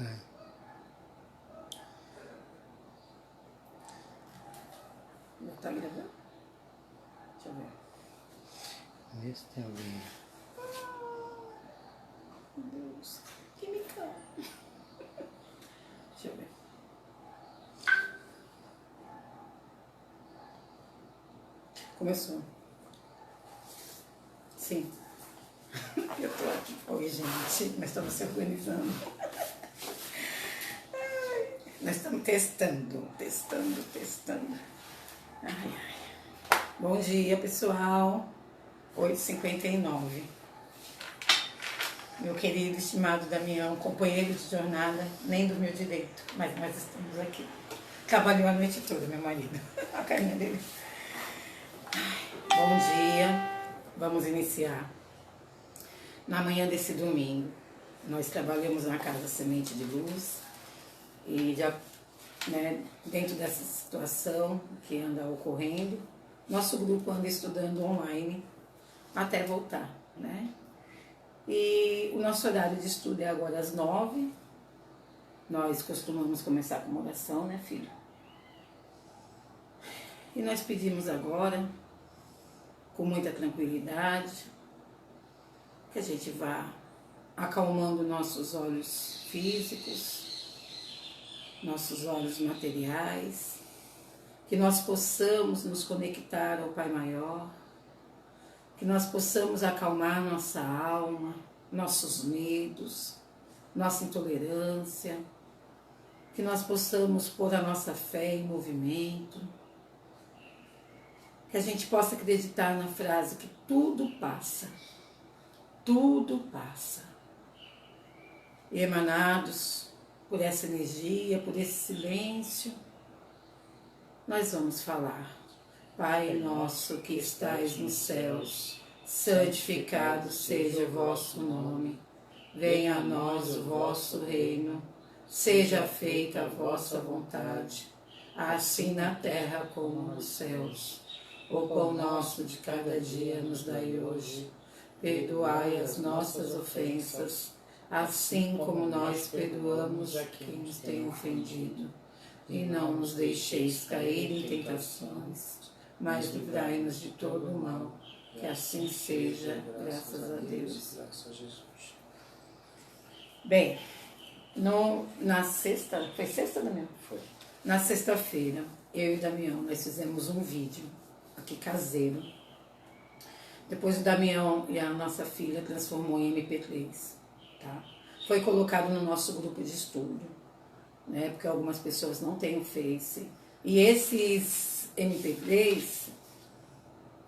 É. Já tá gravando? Deixa eu ver. Vê se tem alguém. Meu Deus, que me calma. Deixa eu ver. Começou. Sim. Eu tô aqui. Oi, gente. Nós estamos se organizando. Ai, nós estamos testando. Ai, ai. Bom dia, pessoal. 8h59. Meu querido, estimado Damião, companheiro de jornada, nem dormiu direito, mas nós estamos aqui. Trabalhou a noite toda, meu marido. A carinha dele. Bom dia. Vamos iniciar. Na manhã desse domingo, nós trabalhamos na Casa Semente de Luz e já, dentro dessa situação que anda ocorrendo, nosso grupo anda estudando online até voltar, né? E o nosso horário de estudo é agora às 9. Nós costumamos começar com uma oração, né, filho? E nós pedimos agora, com muita tranquilidade, que a gente vá acalmando nossos olhos físicos, nossos olhos materiais, que nós possamos nos conectar ao Pai Maior, que nós possamos acalmar nossa alma, nossos medos, nossa intolerância, que nós possamos pôr a nossa fé em movimento, que a gente possa acreditar na frase que tudo passa, e emanados por essa energia, por esse silêncio, nós vamos falar. Pai nosso que estais nos céus, santificado seja o vosso nome. Venha a nós o vosso reino. Seja feita a vossa vontade, assim na terra como nos céus. O pão nosso de cada dia nos dai hoje. Perdoai as nossas ofensas, assim como nós perdoamos a quem nos tem ofendido. E não nos deixeis cair em tentações, mas livrai-nos de todo o mal, que assim seja, graças a Deus. Bem, na sexta, foi sexta, Damião? Foi. Na sexta-feira, eu e o Damião, nós fizemos um vídeo aqui caseiro. Depois o Damião e a nossa filha transformou em MP3, tá? Foi colocado no nosso grupo de estudo, né? Porque algumas pessoas não têm o Face. E esses MP3,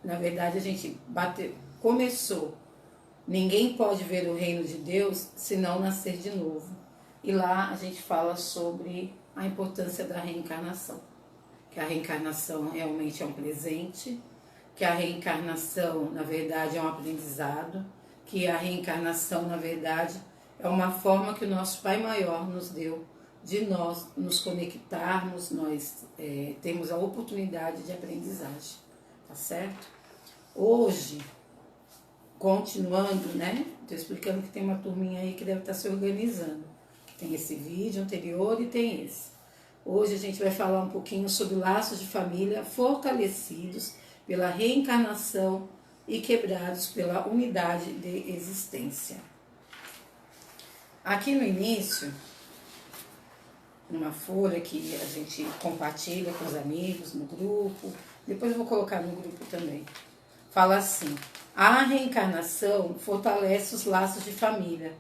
na verdade a gente começou. Ninguém pode ver o reino de Deus se não nascer de novo. E lá a gente fala sobre a importância da reencarnação. Que a reencarnação realmente é um presente, que a reencarnação, na verdade, é um aprendizado, que a reencarnação, na verdade, é uma forma que o nosso Pai Maior nos deu de nós nos conectarmos, nós temos a oportunidade de aprendizagem, tá certo? Hoje, continuando, né? Estou explicando que tem uma turminha aí que deve estar se organizando. Tem esse vídeo anterior e tem esse. Hoje a gente vai falar um pouquinho sobre laços de família fortalecidos pela reencarnação e quebrados pela unidade de existência. Aqui no início, numa folha que a gente compartilha com os amigos no grupo, depois eu vou colocar no grupo também, fala assim: a reencarnação fortalece os laços de família,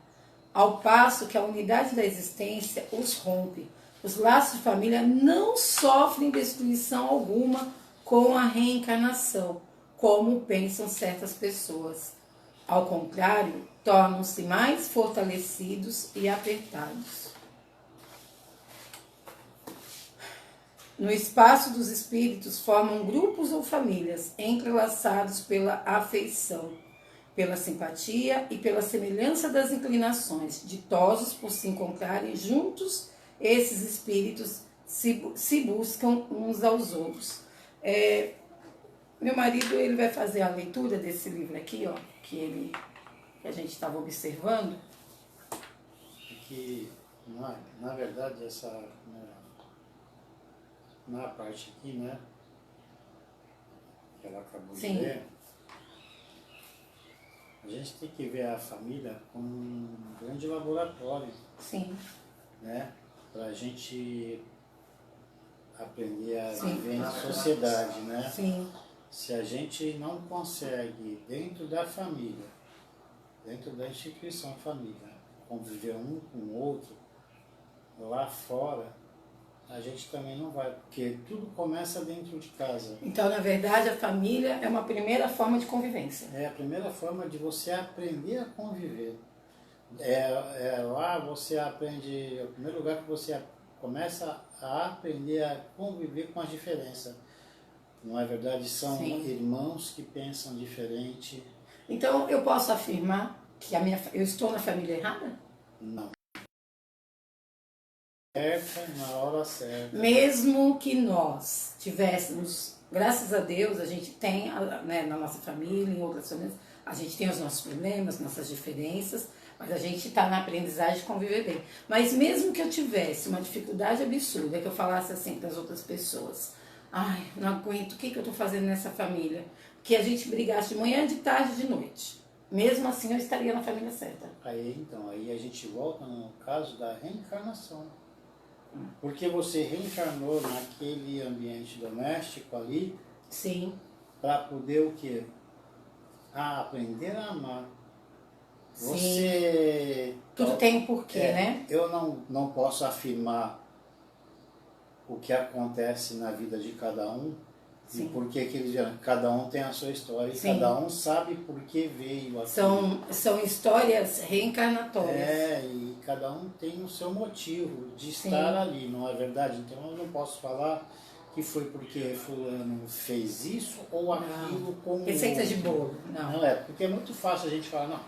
ao passo que a unidade da existência os rompe. Os laços de família não sofrem destruição alguma com a reencarnação, como pensam certas pessoas. Ao contrário, tornam-se mais fortalecidos e apertados. No espaço dos espíritos formam grupos ou famílias entrelaçados pela afeição, pela simpatia e pela semelhança das inclinações, ditosos por se encontrarem juntos. Esses espíritos se buscam uns aos outros. Meu marido, ele vai fazer a leitura desse livro aqui, ó, que a gente estava observando. Que Na verdade, essa na parte aqui, né, que ela acabou de Sim. ver, a gente tem que ver a família como um grande laboratório, Sim. né, para a gente aprender a Sim. viver em sociedade, né? Sim. Se a gente não consegue, dentro da família, dentro da instituição família, conviver um com o outro, lá fora, a gente também não vai, porque tudo começa dentro de casa. Então, na verdade, a família é uma primeira forma de convivência. É a primeira forma de você aprender a conviver. Lá você aprende, é o primeiro lugar que você começa a aprender a conviver com as diferenças. Não é verdade? São Sim. irmãos que pensam diferente. Então, eu posso afirmar que eu estou na família errada? Não. Certa na hora certa. Mesmo que nós tivéssemos, graças a Deus, a gente tem, né, na nossa família, em outras famílias, a gente tem os nossos problemas, nossas diferenças, mas a gente está na aprendizagem de conviver bem. Mas mesmo que eu tivesse uma dificuldade absurda, que eu falasse assim para as outras pessoas, ai, não aguento, o que eu estou fazendo nessa família? Que a gente brigasse de manhã, de tarde, de noite. Mesmo assim, eu estaria na família certa. Aí a gente volta no caso da reencarnação. Porque você reencarnou naquele ambiente doméstico ali. Sim. Para poder o quê? Aprender a amar. Sim. Você... Tudo tem um porquê, né? Eu não posso afirmar o que acontece na vida de cada um. Sim. E por que eles vieram. Cada um tem a sua história. Sim. E cada um sabe por que veio aqui. São histórias reencarnatórias. E cada um tem o seu motivo de estar ali, não é verdade? Então eu não posso falar que foi porque fulano fez isso ou aquilo como... Receita de bolo, não. Não é, porque é muito fácil a gente falar, não,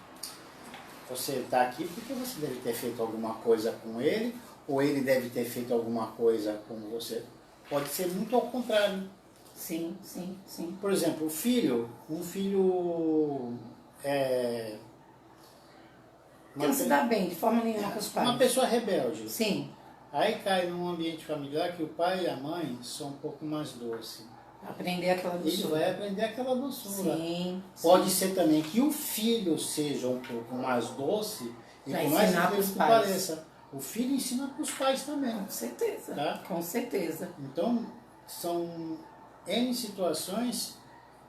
você está aqui porque você deve ter feito alguma coisa com ele, ou ele deve ter feito alguma coisa com você. Pode ser muito ao contrário. Sim, sim, sim. Por exemplo, um filho que não se dá bem, de forma nenhuma com os pais. Uma pessoa rebelde. Sim. Aí cai num ambiente familiar que o pai e a mãe são um pouco mais doces. Aprender aquela doçura. Ele vai aprender aquela doçura. Sim. Pode ser também que o filho seja um pouco mais doce e vai por mais incrível que pareça, o filho ensina para os pais também. Com certeza. Tá? Com certeza. Então, são N situações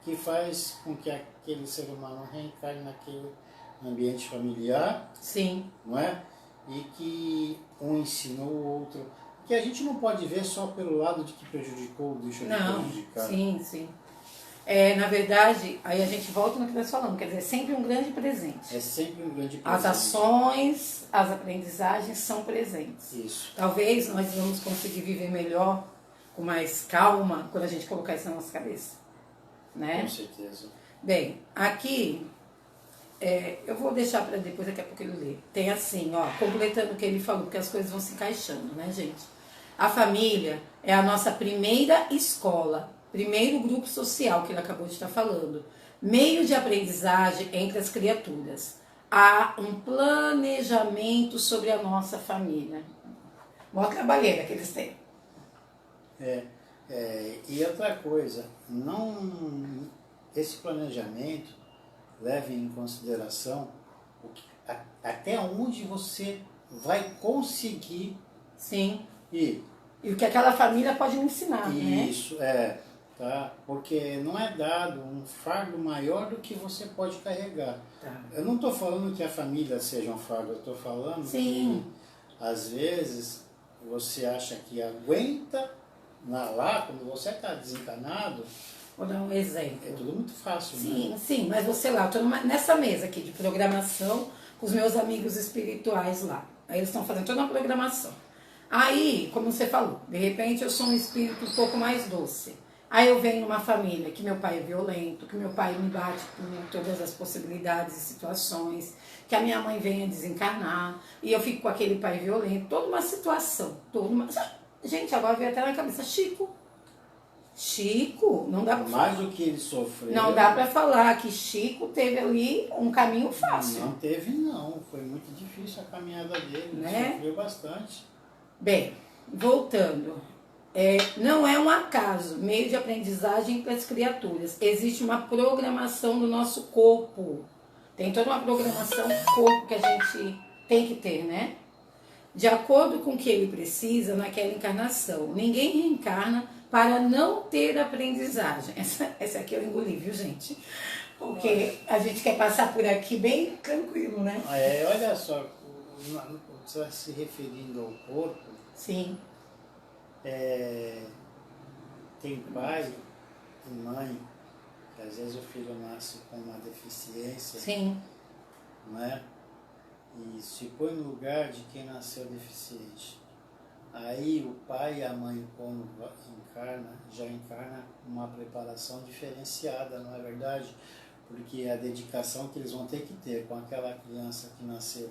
que faz com que aquele ser humano reencarne naquele ambiente familiar. Sim. Não é? E que um ensina o outro. Que a gente não pode ver só pelo lado de que prejudicou ou deixou de prejudicar. Sim, sim. Na verdade, aí a gente volta no que nós falamos, quer dizer, é sempre um grande presente. É sempre um grande presente. As ações, as aprendizagens são presentes. Isso. Talvez nós vamos conseguir viver melhor, com mais calma, quando a gente colocar isso na nossa cabeça. Né? Com certeza. Bem, aqui... eu vou deixar para depois, daqui a pouco ele ler. Tem assim, ó, completando o que ele falou, porque as coisas vão se encaixando, né, gente? A família é a nossa primeira escola, primeiro grupo social que ele acabou de estar falando, meio de aprendizagem entre as criaturas. Há um planejamento sobre a nossa família. Mó trabalheira que eles têm. E outra coisa, esse planejamento leve em consideração até onde você vai conseguir ir. E o que aquela família pode me ensinar, Isso, tá? Porque não é dado um fardo maior do que você pode carregar. Tá. Eu não estou falando que a família seja um fardo, eu estou falando que às vezes você acha que aguenta lá, quando você está desencanado. Vou dar um exemplo. É tudo muito fácil, né? Sim, mas você lá, eu estou nessa mesa aqui de programação com os meus amigos espirituais lá. Aí eles estão fazendo toda uma programação. Aí, como você falou, de repente eu sou um espírito um pouco mais doce. Aí eu venho numa família que meu pai é violento, que meu pai me bate por todas as possibilidades e situações, que a minha mãe venha desencarnar, e eu fico com aquele pai violento, toda uma situação, Gente, agora veio até na cabeça, Chico. Chico, não dá pra falar. Mais do que ele sofreu. Não dá para falar que Chico teve ali um caminho fácil. Não teve, não. Foi muito difícil a caminhada dele. Né? Ele sofreu bastante. Bem, voltando. Não é um acaso, meio de aprendizagem para as criaturas. Existe uma programação do nosso corpo. Tem toda uma programação do corpo que a gente tem que ter, né? De acordo com o que ele precisa naquela encarnação. Ninguém reencarna para não ter aprendizagem. Essa aqui eu engoli, viu, gente? Porque a gente quer passar por aqui bem tranquilo, né? Olha só, você está se referindo ao corpo. Sim. Tem pai e mãe, que às vezes o filho nasce com uma deficiência. Sim. Não é? E se põe no lugar de quem nasceu deficiente. Aí o pai e a mãe, quando já encarna uma preparação diferenciada, não é verdade? Porque a dedicação que eles vão ter que ter com aquela criança que nasceu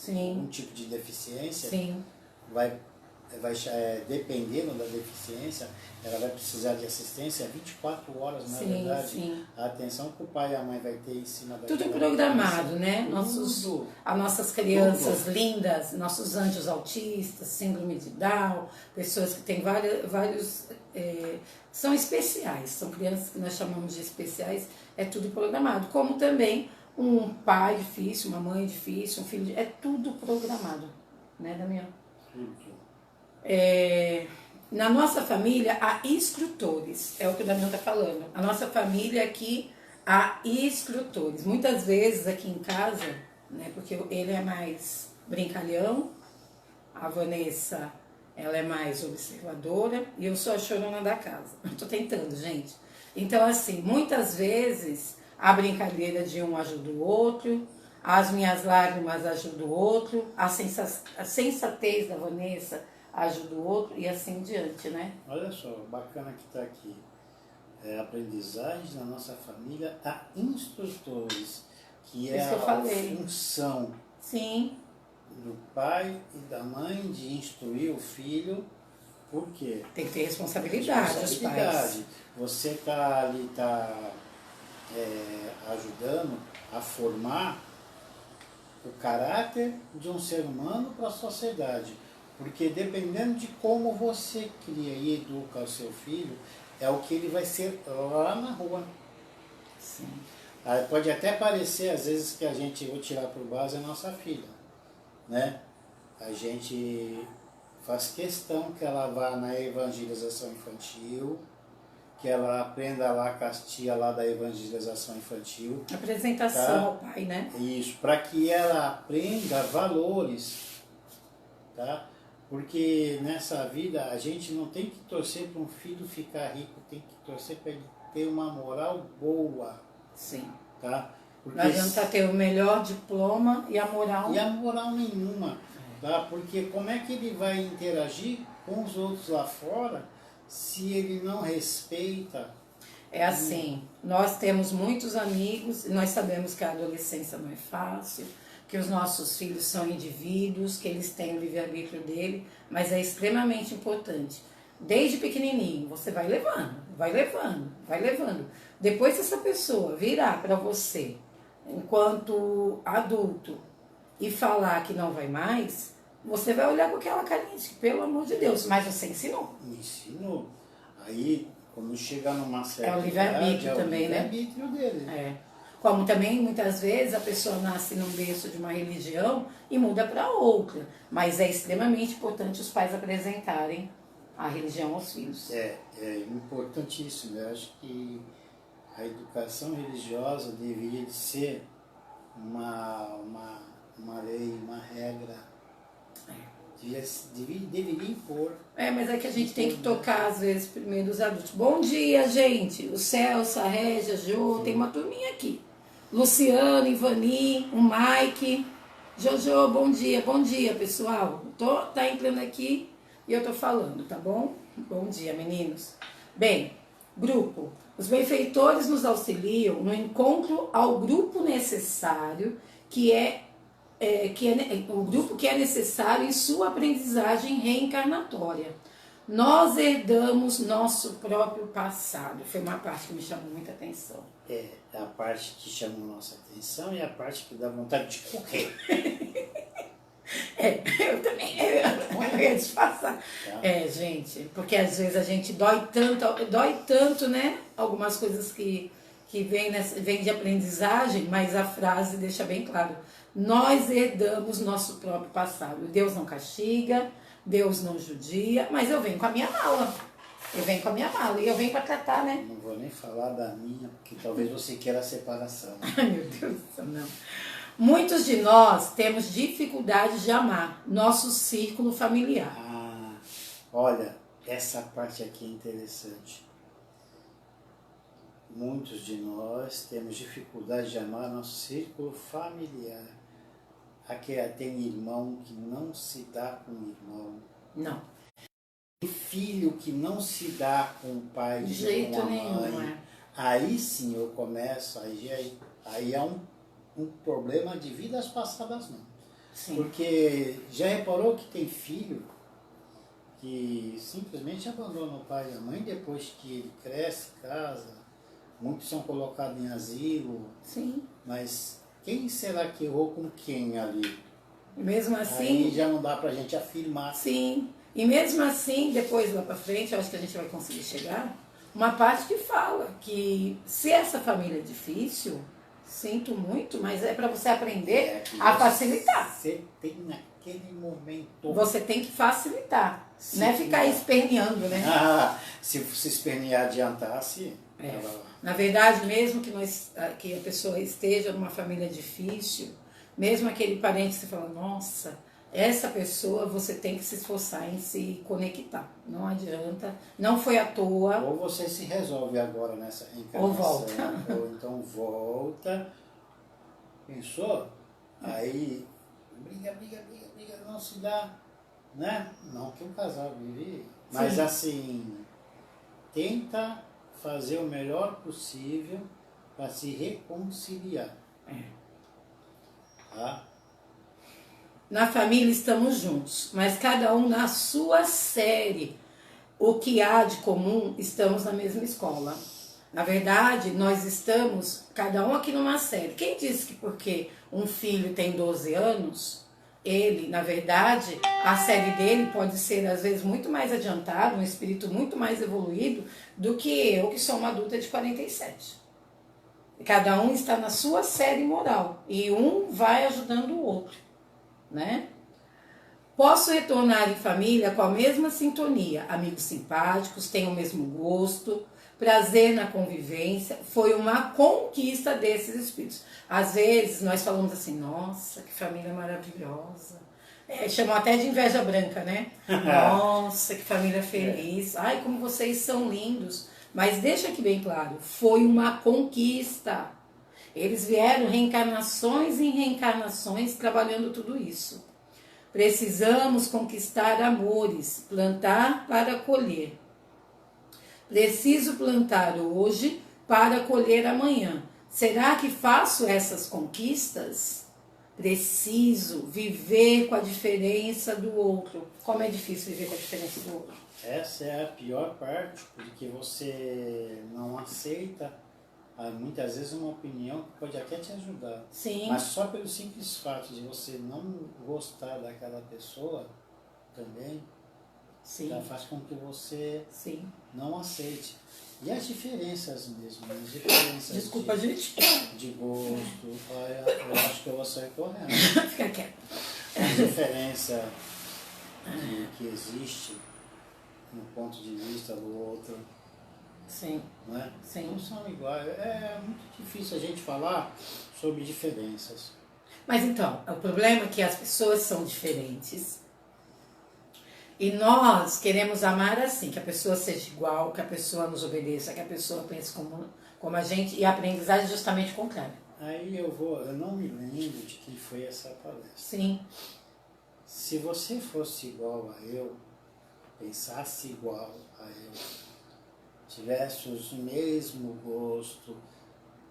com um tipo de deficiência, sim, vai dependendo da deficiência, ela vai precisar de assistência 24 horas, na verdade. Sim. A atenção que o pai e a mãe vai ter em cima da tudo programado, criança, né? As nossas crianças lindas, nossos anjos autistas, síndrome de Down, pessoas que têm vários são especiais, são crianças que nós chamamos de especiais, é tudo programado. Como também um pai difícil, uma mãe difícil, um filho, é tudo programado, né, Damião? Tudo. Na nossa família há instrutores, é o que o Damião está falando. A nossa família aqui há instrutores. Muitas vezes aqui em casa, né, porque ele é mais brincalhão, a Vanessa ela é mais observadora e eu sou a chorona da casa. Estou tentando, gente. Então, assim, muitas vezes a brincadeira de um ajuda o outro, as minhas lágrimas ajudam o outro, a sensatez da Vanessa ajuda o outro e assim em diante, né? Olha só, bacana que está aqui. Aprendizagem na nossa família há instrutores, que é a função Sim. do pai e da mãe de instruir o filho. Por quê? Tem que ter responsabilidade, os pais. Você está ali, ajudando a formar o caráter de um ser humano para a sociedade. Porque dependendo de como você cria e educa o seu filho, é o que ele vai ser lá na rua. Sim. Pode até parecer, às vezes, que a gente, vou tirar por base a nossa filha, né? A gente faz questão que ela vá na evangelização infantil, que ela aprenda lá com as tias lá da evangelização infantil. Apresentação ao pai, né? Isso, para que ela aprenda valores, tá? Porque nessa vida a gente não tem que torcer para um filho ficar rico, tem que torcer para ele ter uma moral boa. Sim. Tá? Porque não adianta ter o melhor diploma e a moral... E a moral nenhuma. Tá? Porque como é que ele vai interagir com os outros lá fora se ele não respeita? É assim, nós temos muitos amigos, nós sabemos que a adolescência não é fácil, que os nossos filhos são indivíduos, que eles têm o livre-arbítrio dele, mas é extremamente importante. Desde pequenininho, você vai levando, vai levando, vai levando. Depois, se essa pessoa virar para você, enquanto adulto, e falar que não vai mais, você vai olhar com aquela carinha de que, pelo amor de Deus, mas você ensinou. Ensinou. Aí, quando chegar numa certa é o livre-arbítrio também, né? É o livre-arbítrio dele. Como também, muitas vezes, a pessoa nasce num berço de uma religião e muda para outra. Mas é extremamente importante os pais apresentarem a religião aos filhos. É importantíssimo. Eu acho que a educação religiosa deveria de ser uma lei, uma regra. Deveria impor. Mas é que a gente tem que tocar, às vezes, primeiro os adultos. Bom dia, gente. O Celso, a Régia, a Jo, tem uma turminha aqui. Luciano, Ivani, o Mike. Jojo, bom dia, pessoal. Tá entrando aqui e eu tô falando, tá bom? Bom dia, meninos. Bem, grupo. Os benfeitores nos auxiliam no encontro ao grupo necessário, o grupo que é necessário em sua aprendizagem reencarnatória. Nós herdamos nosso próprio passado. Foi uma parte que me chamou muita atenção. É a parte que chama a nossa atenção e a parte que dá vontade de correr. Eu também, eu ia disfarçar. Tá. Gente, porque às vezes a gente dói tanto, né? Algumas coisas que vem de aprendizagem, mas a frase deixa bem claro. Nós herdamos nosso próprio passado. Deus não castiga, Deus não judia, mas eu venho com a minha mala. Eu venho com a minha mala e eu venho para tratar, né? Não vou nem falar da minha, porque talvez você queira a separação. Ai, meu Deus do céu, não. Muitos de nós temos dificuldade de amar nosso círculo familiar. Olha, essa parte aqui é interessante. Muitos de nós temos dificuldade de amar nosso círculo familiar. Aqui tem irmão que não se dá com o irmão. Não. Tem filho que não se dá com o pai de jeito com a mãe. Nenhum. Aí sim eu começo, aí é um problema de vidas passadas não. Sim. Porque já reparou que tem filho que simplesmente abandona o pai e a mãe depois que ele cresce, casa. Muitos são colocados em asilo. Sim. Mas quem será que errou com quem ali? Mesmo assim... Aí já não dá pra gente afirmar. Sim. E mesmo assim, depois lá pra frente, eu acho que a gente vai conseguir chegar, uma parte que fala que se essa família é difícil, sinto muito, mas é para você aprender a facilitar. Você tem naquele momento... Você tem que facilitar. Sim, não é ficar esperneando, né? Se se espernear adiantasse... Na verdade, mesmo que a pessoa esteja numa família difícil, mesmo aquele parente que você fala, nossa, essa pessoa você tem que se esforçar em se conectar. Não adianta, não foi à toa. Ou você se resolve agora nessa encarnação. Ou volta. Ou então volta. Pensou? Aí briga, não se dá. Né? Não que um casal vive. Mas assim, tenta fazer o melhor possível para se reconciliar. Tá? Na família estamos juntos, mas cada um na sua série. O que há de comum, estamos na mesma escola. Na verdade, nós estamos, cada um aqui numa série. Quem disse que porque um filho tem 12 anos, ele, na verdade, a série dele pode ser, às vezes, muito mais adiantado, um espírito muito mais evoluído do que eu, que sou uma adulta de 47. Cada um está na sua série moral e um vai ajudando o outro, né? Posso retornar em família com a mesma sintonia, amigos simpáticos, têm o mesmo gosto, prazer na convivência, foi uma conquista desses espíritos. Às vezes nós falamos assim, nossa, que família maravilhosa. Chamam até de inveja branca, né? Nossa, que família feliz. Ai, como vocês são lindos. Mas deixa aqui bem claro, foi uma conquista. Eles vieram reencarnações em reencarnações trabalhando tudo isso. Precisamos conquistar amores, plantar para colher. Preciso plantar hoje para colher amanhã. Será que faço essas conquistas? Preciso viver com a diferença do outro. Como é difícil viver com a diferença do outro. Essa é a pior parte, porque você não aceita muitas vezes uma opinião que pode até te ajudar. Sim. Mas só pelo simples fato de você não gostar daquela pessoa também, sim, já faz com que você sim, não aceite. E as diferenças mesmo, as diferenças desculpa, gente. De gosto, eu acho que eu vou sair correndo. Fica quieto. A diferença que existe no ponto de vista do outro. Sim. Não é? Sim. Não são iguais. É muito difícil a gente falar sobre diferenças. Mas então, o problema é que as pessoas são diferentes. E nós queremos amar assim, que a pessoa seja igual, que a pessoa nos obedeça, que a pessoa pense como a gente, e a aprendizagem é justamente o contrário. Aí eu não me lembro de quem foi essa palestra. Sim. Se você fosse igual a eu, pensasse igual a eu, tivesse o mesmo gosto,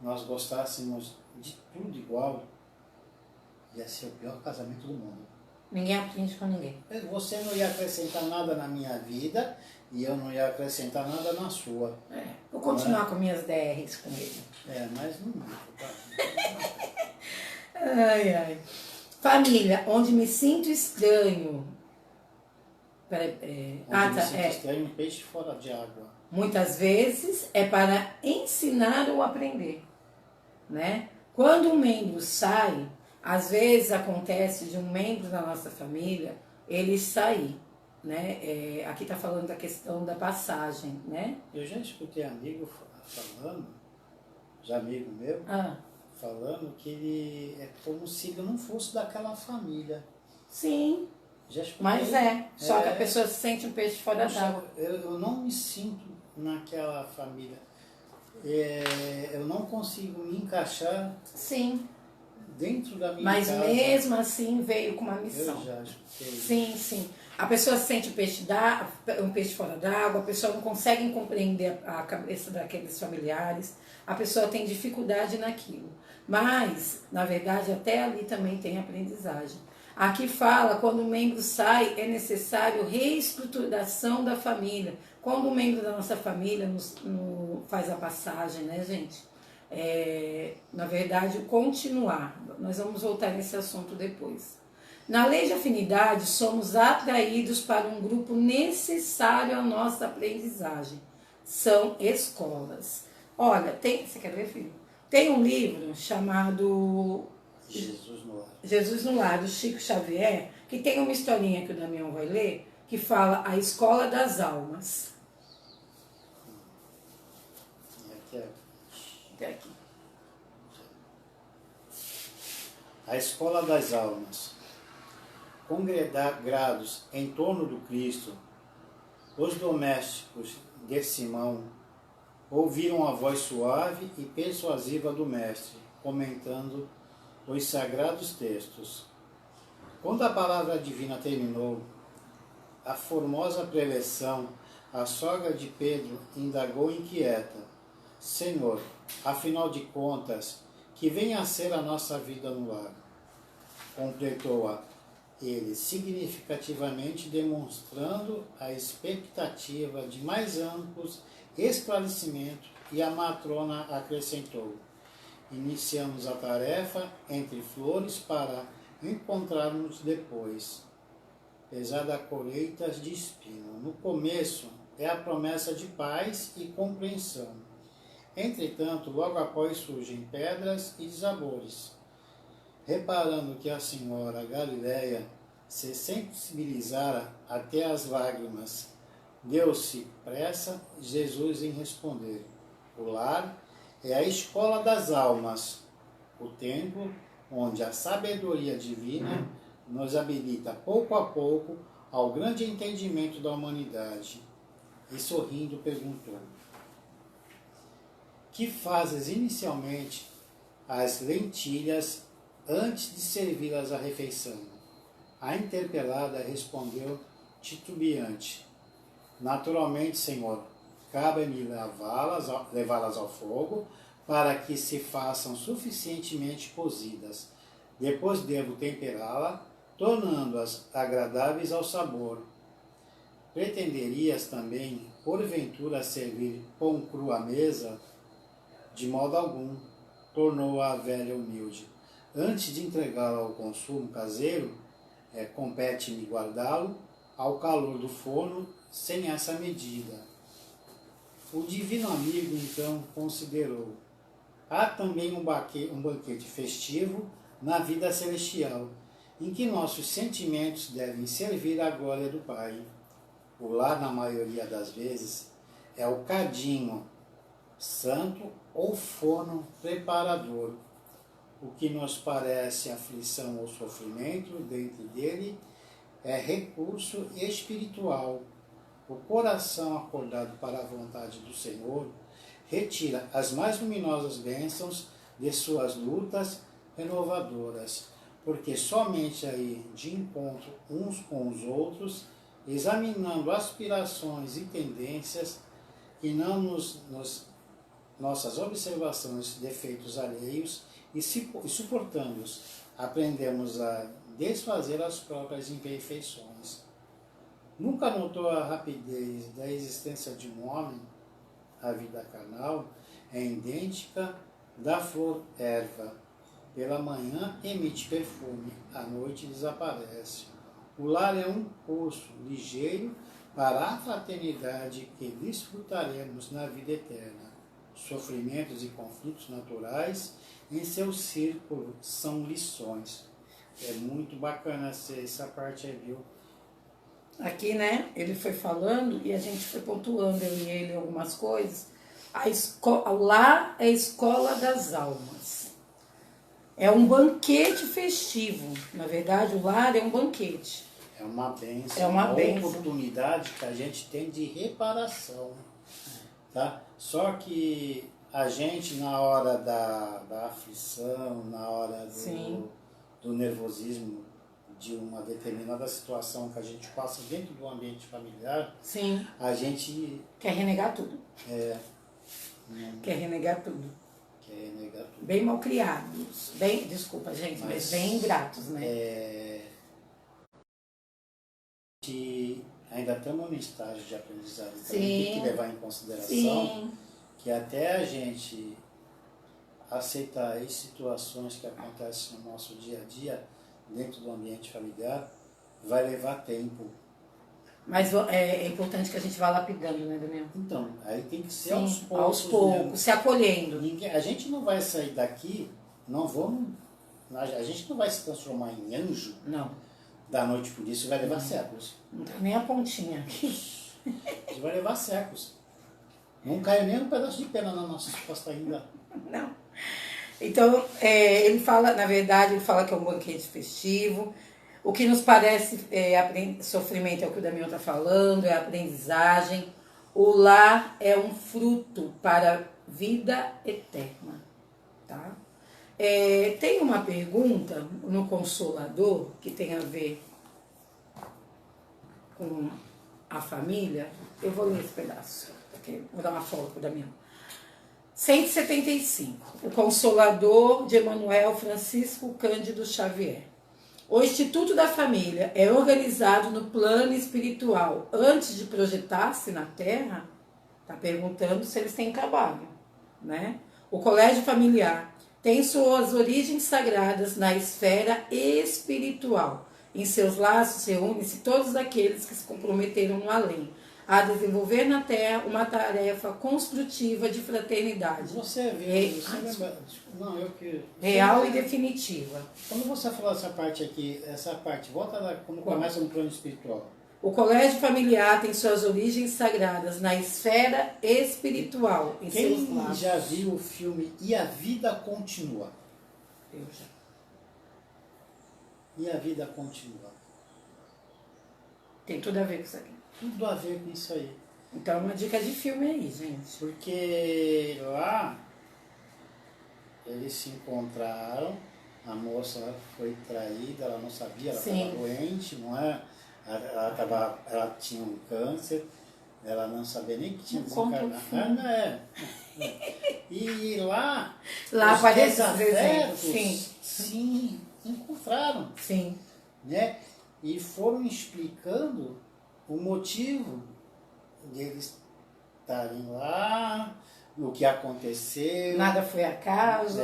nós gostássemos de tudo igual, ia ser o pior casamento do mundo. Ninguém aprende com ninguém. Você não ia acrescentar nada na minha vida e eu não ia acrescentar nada na sua. Vou continuar com minhas DRs com ele. Mas não. Tá? Ai, ai. Família, onde me sinto estranho. Onde me sinto estranho, um peixe fora de água. Muitas vezes é para ensinar ou aprender, né? Quando um membro sai, às vezes acontece de um membro da nossa família ele sair, né? Aqui está falando da questão da passagem, né? Eu já escutei amigo falando, amigo meu, falando que ele é como se ele não fosse daquela família. Sim, já escutei, mas só que a pessoa se sente um peixe fora d'água. Eu não me sinto naquela família. Eu não consigo me encaixar. Sim. Dentro da minha Mas casa. mesmo assim veio com uma missão. Eu já escutei. Sim, sim. A pessoa sente um peixe fora d'água, a pessoa não consegue compreender a cabeça daqueles familiares, a pessoa tem dificuldade naquilo. Mas, na verdade, até ali também tem aprendizagem. Aqui fala, quando o membro sai, é necessário reestruturação da família. Quando o membro da nossa família faz a passagem, né, gente? Na verdade, continuar. Nós vamos voltar nesse assunto depois. Na lei de afinidade, somos atraídos para um grupo necessário à nossa aprendizagem. São escolas. Olha, você quer ver, filho? Tem um livro chamado Jesus no Lar, do Chico Xavier, que tem uma historinha que o Damião vai ler, que fala A Escola das Almas. Até aqui. A Escola das Almas. Congregados em torno do Cristo, os domésticos de Simão ouviram a voz suave e persuasiva do Mestre, comentando os sagrados textos. Quando a palavra divina terminou, a formosa preleção, a sogra de Pedro indagou inquieta: Senhor, afinal de contas, que vem a ser a nossa vida no lar? Completou-a ele significativamente, demonstrando a expectativa de mais amplos esclarecimentos, e a matrona acrescentou: iniciamos a tarefa entre flores para encontrarmos depois, apesar da colheita de espinho. No começo é a promessa de paz e compreensão. Entretanto, logo após surgem pedras e desabores. Reparando que a senhora Galileia se sensibilizara até as lágrimas, deu-se pressa Jesus em responder: o lar é a escola das almas, o templo onde a sabedoria divina nos habilita pouco a pouco ao grande entendimento da humanidade. E sorrindo perguntou: que fazes inicialmente as lentilhas antes de servi-las à refeição? A interpelada respondeu titubeante: naturalmente, Senhor, cabe-me levá-las ao fogo para que se façam suficientemente cozidas. Depois devo temperá-la, tornando-as agradáveis ao sabor. Pretenderias também, porventura, servir pão cru à mesa? De modo algum, tornou a velha humilde. Antes de entregá-lo ao consumo caseiro, compete-me guardá-lo ao calor do forno sem essa medida. O divino amigo então considerou: há também um banquete festivo na vida celestial, em que nossos sentimentos devem servir à glória do Pai. O lar, na maioria das vezes, é o cadinho santo ou forno preparador. O que nos parece aflição ou sofrimento dentro dele é recurso espiritual. O coração acordado para a vontade do Senhor retira as mais luminosas bênçãos de suas lutas renovadoras, porque somente aí, de encontro uns com os outros, examinando aspirações e tendências e não nossas observações de defeitos alheios e suportando-os, aprendemos a desfazer as próprias imperfeições. Nunca notou a rapidez da existência de um homem? A vida carnal é idêntica da flor erva. Pela manhã emite perfume, à noite desaparece. O lar é um poço ligeiro para a fraternidade que desfrutaremos na vida eterna. Sofrimentos e conflitos naturais em seu círculo são lições. É muito bacana essa parte aí, viu? Aqui, né, ele foi falando e a gente foi pontuando, eu e ele, algumas coisas. O lar é a escola das almas. É um banquete festivo. Na verdade, o lar é um banquete. É uma bênção, é uma oportunidade que a gente tem de reparação. Tá? Só que a gente, na hora da aflição, na hora do nervosismo, de uma determinada situação que a gente passa dentro do ambiente familiar, sim, a gente... quer renegar tudo. Quer renegar tudo. Quer renegar tudo. Bem mal criados. Bem, desculpa, gente, mas bem ingratos, né? Que ainda estamos no estágio de aprendizagem. Então sim, tem que levar em consideração sim, que até a gente aceitar as situações que acontecem no nosso dia a dia, dentro do ambiente familiar, vai levar tempo. Mas é importante que a gente vá lapidando, né, Daniel? Então, aí tem que ser sim, aos poucos. Aos poucos, se acolhendo. A gente não vai sair daqui, a gente não vai se transformar em anjo. Não. Da noite por isso, vai levar séculos. Não tem nem a pontinha aqui. Isso vai levar séculos. Não caiu nem um pedaço de pena na nossa costa ainda. Não. Então, ele fala, na verdade, ele fala que é um banquete festivo. O que nos parece sofrimento é o que o Damião está falando, é a aprendizagem. O lar é um fruto para a vida eterna. Tá? Tem uma pergunta no Consolador que tem a ver com a família. Eu vou ler esse pedaço, porque vou dar uma foto para o Damião. 175. O Consolador de Emanuel Francisco Cândido Xavier. O Instituto da Família é organizado no plano espiritual antes de projetar-se na Terra? Está perguntando se eles têm trabalho, né? O colégio familiar tem suas origens sagradas na esfera espiritual. Em seus laços reúnem-se todos aqueles que se comprometeram no além, a desenvolver na Terra uma tarefa construtiva de fraternidade. Você viu, real e definitiva. Quando você falou essa parte aqui, volta lá, quando começa no plano espiritual. O colégio familiar tem suas origens sagradas na esfera espiritual. Em Quem seus laços. já viu o filme E a Vida Continua? Eu já. E a Vida Continua. Tem tudo a ver com isso aqui. Tudo a ver com isso aí. Então, uma dica de filme aí, gente. Porque lá eles se encontraram, a moça foi traída, ela não sabia, ela estava doente, não é? Ela tinha um câncer, ela não sabia nem que tinha desencarnado. E lá aparece os sim, encontraram. Sim. Né? E foram explicando o motivo deles estarem lá, o que aconteceu. Nada foi acaso.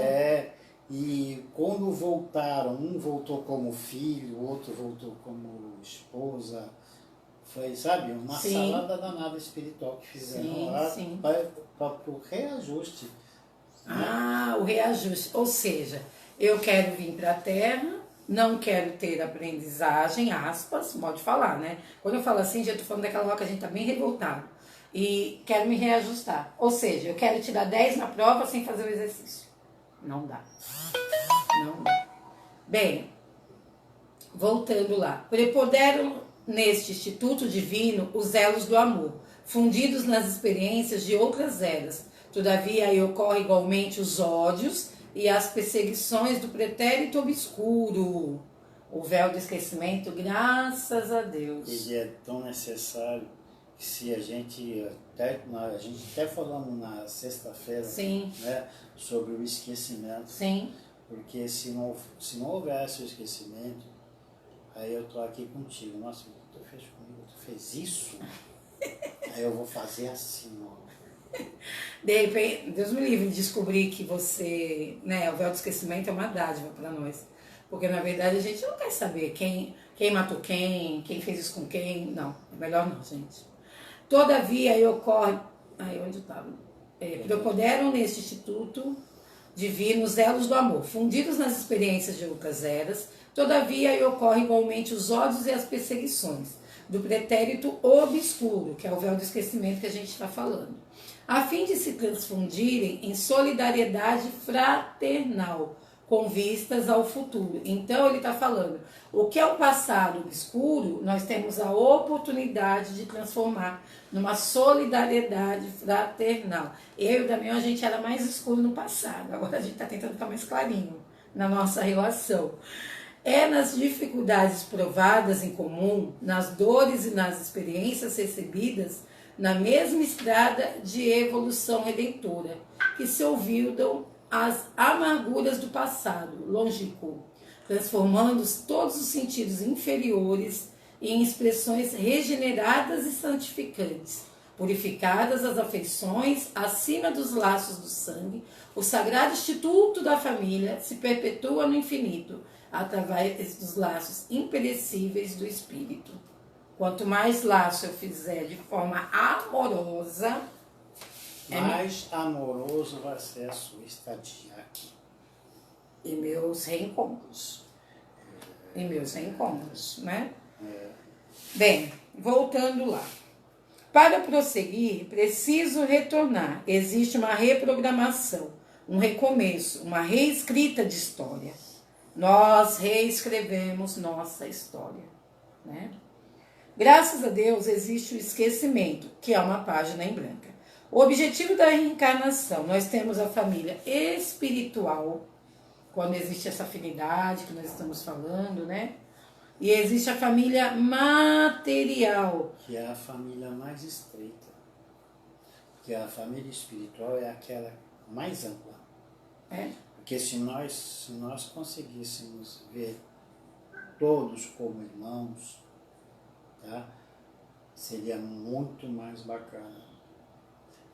E quando voltaram, um voltou como filho, o outro voltou como esposa. Foi, sabe, uma salada danada espiritual que fizeram lá para o reajuste. Né? O reajuste. Ou seja, eu quero vir para a Terra, não quero ter aprendizagem, aspas, pode falar, né? Quando eu falo assim, já estou falando daquela hora que a gente está bem revoltado. E quero me reajustar. Ou seja, eu quero tirar 10 na prova sem fazer o exercício. Não dá. Não dá. Bem, voltando lá. Preponderam neste Instituto Divino os elos do amor, fundidos nas experiências de outras eras. Todavia, aí ocorrem igualmente os ódios e as perseguições do pretérito obscuro. O véu do esquecimento, graças a Deus. Ele é tão necessário que se a gente até falamos na sexta-feira, né, sobre o esquecimento. Sim. Porque se não houvesse o esquecimento, Aí eu tô aqui contigo. Nossa, tu fez comigo, tu fez isso? Aí eu vou fazer assim, ó. De repente, Deus me livre de descobrir que você, né, o véu do esquecimento é uma dádiva para nós. Porque na verdade a gente não quer saber quem matou quem fez isso com quem. Não, é melhor não, gente. Todavia aí ocorre. Aí onde eu estava? Preponderam neste instituto divino os elos do amor, fundidos nas experiências de outras eras. Todavia aí ocorrem igualmente os ódios e as perseguições do pretérito obscuro, que é o véu do esquecimento que a gente está falando, a fim de se transfundirem em solidariedade fraternal, com vistas ao futuro. Então ele está falando, o que é o passado obscuro, nós temos a oportunidade de transformar numa solidariedade fraternal. Eu e o Damião, a gente era mais escuro no passado, agora a gente está tentando ficar mais clarinho na nossa relação. É nas dificuldades provadas em comum, nas dores e nas experiências recebidas, na mesma estrada de evolução redentora, que se ouvidam as amarguras do passado longínquo, transformando todos os sentidos inferiores em expressões regeneradas e santificantes, purificadas as afeições acima dos laços do sangue, o sagrado instituto da família se perpetua no infinito, através dos laços imperecíveis do espírito. Quanto mais laço eu fizer de forma amorosa, mais amoroso vai ser a sua estadia aqui. E meus reencontros. Né? Bem, voltando lá. Para prosseguir, preciso retornar. Existe uma reprogramação, um recomeço, uma reescrita de história. Nós reescrevemos nossa história, né? Graças a Deus existe o esquecimento, que é uma página em branca. O objetivo da reencarnação, nós temos a família espiritual, quando existe essa afinidade que nós estamos falando, né? E existe a família material. Que é a família mais estreita. Porque a família espiritual é aquela mais ampla. É? Porque se nós conseguíssemos ver todos como irmãos, tá? Seria muito mais bacana.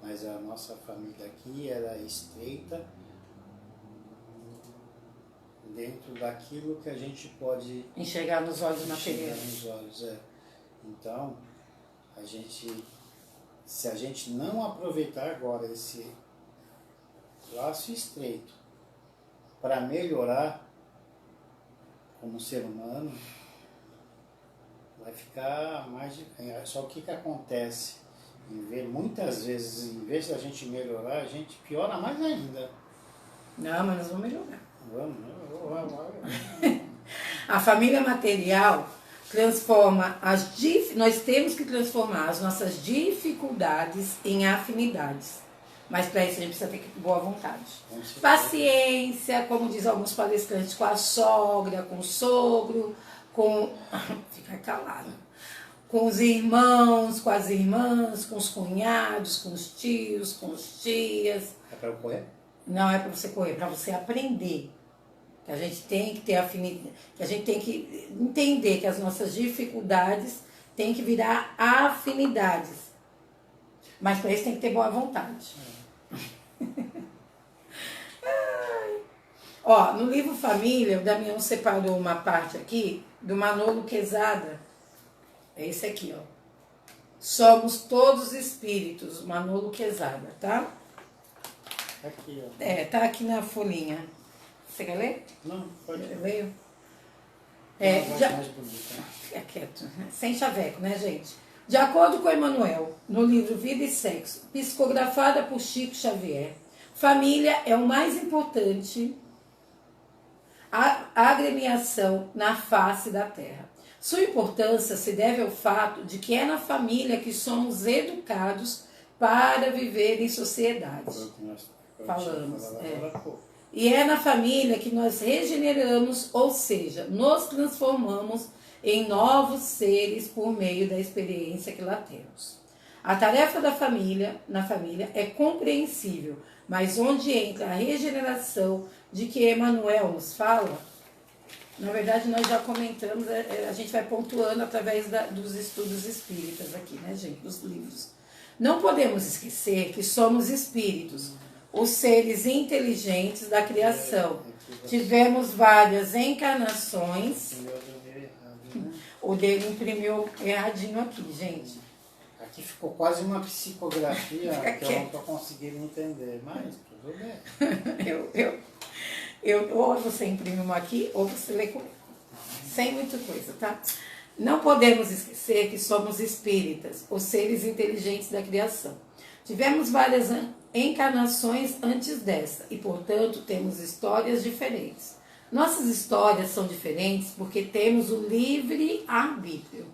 Mas a nossa família aqui era estreita dentro daquilo que a gente pode enxergar nos olhos materiais. Nos olhos, é. Então, se a gente não aproveitar agora esse laço estreito para melhorar como ser humano, vai ficar mais... Só o que acontece? Muitas vezes, em vez da gente melhorar, a gente piora mais ainda. Não, mas nós vamos melhorar. Vamos. A família material transforma nós temos que transformar as nossas dificuldades em afinidades. Mas para isso a gente precisa ter boa vontade. Paciência, como diz alguns palestrantes, com a sogra, com o sogro, fica calado. Com os irmãos, com as irmãs, com os cunhados, com os tios, com as tias. É para eu correr? Não é para você correr, é para você aprender. Que a gente tem que ter afinidade, que a gente tem que entender que as nossas dificuldades têm que virar afinidades. Mas para isso tem que ter boa vontade. Ó, no livro Família, o Damião separou uma parte aqui do Manolo Quezada. É esse aqui, ó. Somos todos espíritos, Manolo Quezada, tá? Aqui, ó. Tá aqui na folhinha. Você quer ler? Não, pode ler. Leio? Mais bonita. É quieto, sem chaveco, né, gente? De acordo com Emmanuel, no livro Vida e Sexo, psicografada por Chico Xavier, família é o mais importante agremiação na face da Terra. Sua importância se deve ao fato de que é na família que somos educados para viver em sociedade. Falamos. E é na família que nós regeneramos, ou seja, nos transformamos em novos seres por meio da experiência que lá temos. A tarefa da família, na família, é compreensível, mas onde entra a regeneração de que Emmanuel nos fala, Na verdade, nós já comentamos, a gente vai pontuando através dos estudos espíritas aqui, né, gente, dos livros. Não podemos esquecer que somos espíritos, os seres inteligentes da criação. Tivemos várias encarnações. O dele imprimiu erradinho aqui, gente. Aqui ficou quase uma psicografia que eu não estou conseguindo entender, mas tudo bem. Ou você imprime uma aqui, ou você lê comigo. Sem muita coisa, tá? Não podemos esquecer que somos espíritas, os seres inteligentes da criação. Tivemos várias encarnações antes desta e, portanto, temos histórias diferentes. Nossas histórias são diferentes porque temos o livre arbítrio.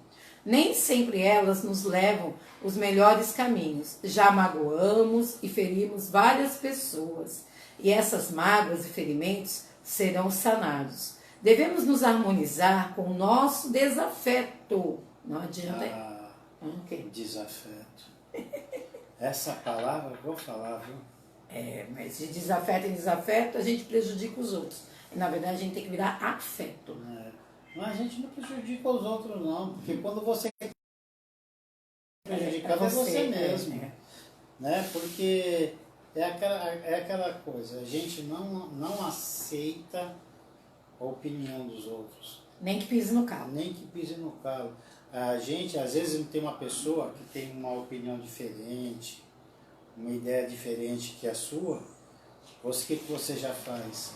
Nem sempre elas nos levam os melhores caminhos. Já magoamos e ferimos várias pessoas. E essas mágoas e ferimentos serão sanados. Devemos nos harmonizar com o nosso desafeto. Não adianta. Desafeto. Essa palavra eu vou falar, viu? Mas de desafeto em desafeto a gente prejudica os outros. E, na verdade, a gente tem que virar afeto. Mas a gente não prejudica os outros, não. Porque quando você é prejudicado é você mesmo. Né? Porque é aquela coisa, a gente não aceita a opinião dos outros. Nem que pise no calo. Nem que pise no calo. A gente, às vezes, tem uma pessoa que tem uma opinião diferente, uma ideia diferente que a sua. O que você já faz?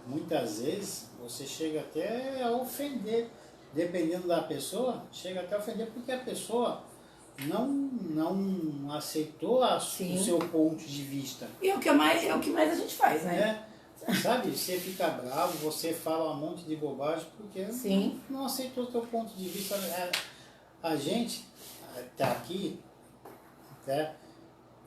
Muitas vezes, você chega até a ofender. Dependendo da pessoa, chega até a ofender porque a pessoa não aceitou o seu ponto de vista. E é o que mais a gente faz, né? Sabe, você fica bravo, você fala um monte de bobagem porque não aceitou o seu ponto de vista. A gente tá aqui,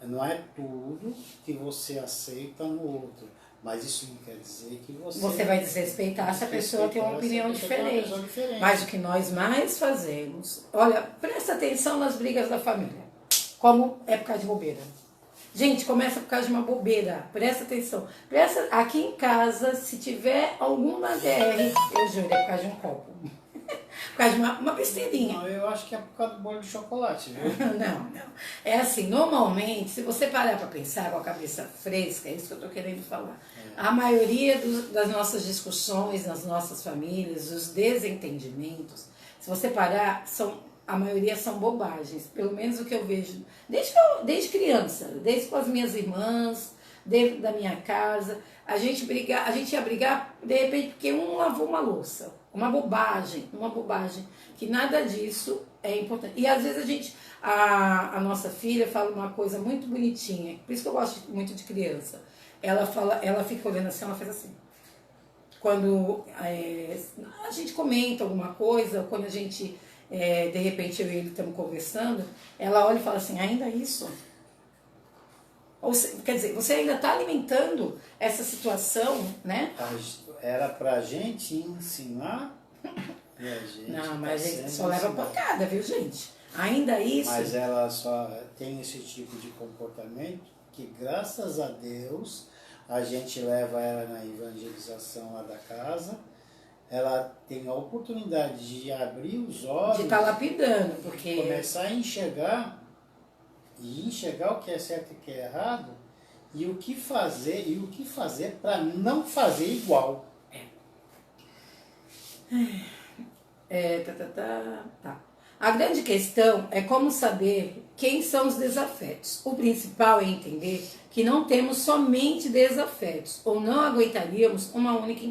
não é tudo que você aceita no outro. Mas isso não quer dizer que você vai desrespeitar se a pessoa tem uma opinião diferente. Mas o que nós mais fazemos... Olha, presta atenção nas brigas da família. Como é por causa de bobeira. Gente, começa por causa de uma bobeira. Presta atenção. Aqui em casa, se tiver alguma DR, eu juro, é por causa de um copo. Por causa de uma besteirinha. Não, eu acho que é por causa do bolo de chocolate, viu? Não. É assim, normalmente, se você parar para pensar com a cabeça fresca, é isso que eu estou querendo falar. A maioria das nossas discussões nas nossas famílias, os desentendimentos, se você parar, a maioria são bobagens. Pelo menos o que eu vejo desde criança, desde com as minhas irmãs, dentro da minha casa. A gente ia brigar, de repente, porque um lavou uma louça. Uma bobagem, que nada disso é importante. E às vezes a nossa filha fala uma coisa muito bonitinha, por isso que eu gosto muito de criança. Ela fica olhando assim, ela faz assim. Quando a gente comenta alguma coisa, quando a gente, de repente eu e ele estamos conversando, ela olha e fala assim, ainda isso? Quer dizer, você ainda está alimentando essa situação, né? Era pra gente ensinar e a gente... Não, mas a gente só leva pancada, viu, gente? Ainda isso... Mas ela só tem esse tipo de comportamento que, graças a Deus, a gente leva ela na evangelização lá da casa. Ela tem a oportunidade de abrir os olhos... De estar lapidando, porque... Começar a enxergar o que é certo e o que é errado, e o que fazer para não fazer igual. Tá. A grande questão é como saber quem são os desafetos. O principal é entender que não temos somente desafetos, ou não aguentaríamos uma única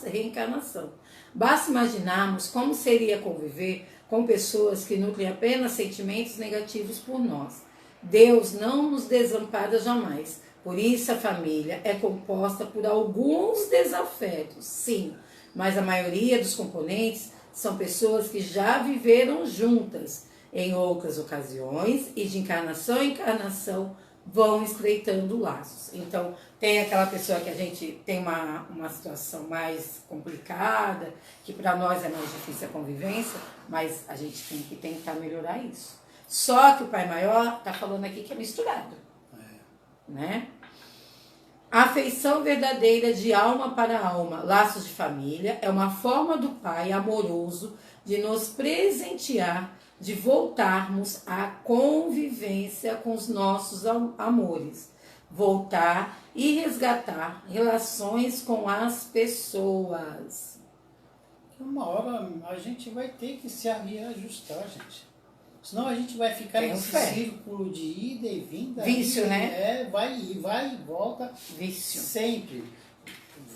reencarnação. Basta imaginarmos como seria conviver com pessoas que nutrem apenas sentimentos negativos por nós. Deus não nos desampara jamais. Por isso a família é composta por alguns desafetos, sim, mas a maioria dos componentes são pessoas que já viveram juntas em outras ocasiões e de encarnação em encarnação vão estreitando laços. Então, tem aquela pessoa que a gente tem uma situação mais complicada, que para nós é mais difícil a convivência, mas a gente tem que tentar melhorar isso. Só que o Pai Maior está falando aqui que é misturado, né? A afeição verdadeira de alma para alma, laços de família, é uma forma do Pai amoroso de nos presentear, de voltarmos à convivência com os nossos amores. Voltar e resgatar relações com as pessoas. Uma hora a gente vai ter que se reajustar, gente. Senão a gente vai ficar nesse círculo de ida e vinda. Vício, né? Vai e volta. Vício. Sempre.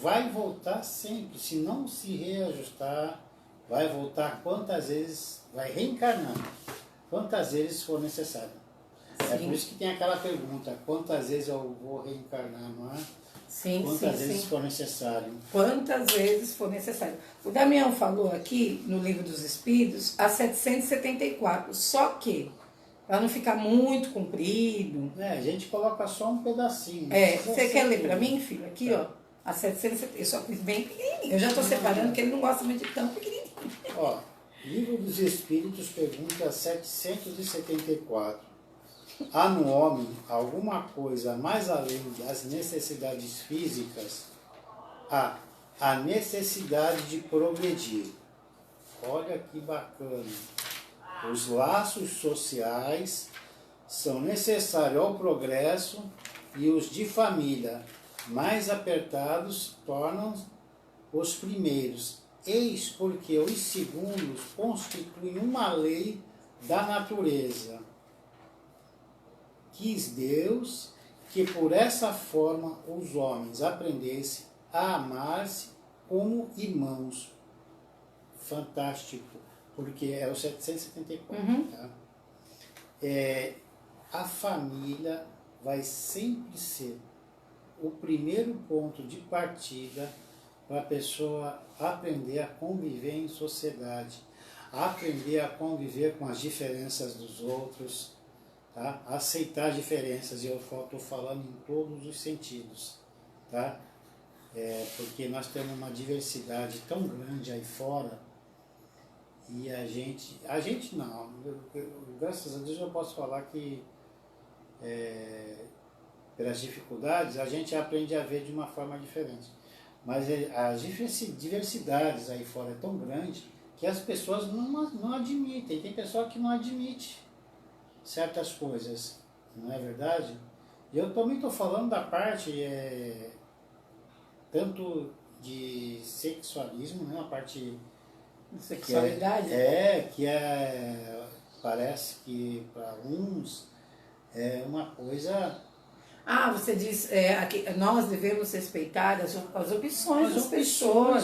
Vai voltar sempre. Se não se reajustar, vai voltar quantas vezes, vai reencarnar. Quantas vezes for necessário. Sim. É por isso que tem aquela pergunta, quantas vezes eu vou reencarnar, não é? Sim, quantas vezes for necessário. Quantas vezes for necessário. O Damião falou aqui, no Livro dos Espíritos, a 774. Só que, para não ficar muito comprido... a gente coloca só um pedacinho. Você quer ler para mim, filho? Aqui, ó. A 770. Eu só fiz bem pequenininho. Eu já estou separando, porque ele não gosta muito de tão pequenininho. Ó, Livro dos Espíritos, pergunta 774. Há no homem alguma coisa mais além das necessidades físicas? Há a necessidade de progredir. Olha que bacana. Os laços sociais são necessários ao progresso e os de família mais apertados tornam os primeiros. Eis porque os segundos constituem uma lei da natureza. Quis Deus que por essa forma os homens aprendessem a amar-se como irmãos. Fantástico, porque é o 774. Tá? A família vai sempre ser o primeiro ponto de partida para a pessoa aprender a conviver em sociedade, aprender a conviver com as diferenças dos outros, tá? Aceitar diferenças, e eu estou falando em todos os sentidos, tá? Porque nós temos uma diversidade tão grande aí fora, e a gente não, graças a Deus eu posso falar que pelas dificuldades a gente aprende a ver de uma forma diferente, mas as diversidades aí fora é tão grande que as pessoas não admitem, tem pessoa que não admite certas coisas, não é verdade? E eu também estou falando da parte tanto de sexualismo, né, a parte sexualidade, parece que para uns é uma coisa... você diz, aqui, nós devemos respeitar as opções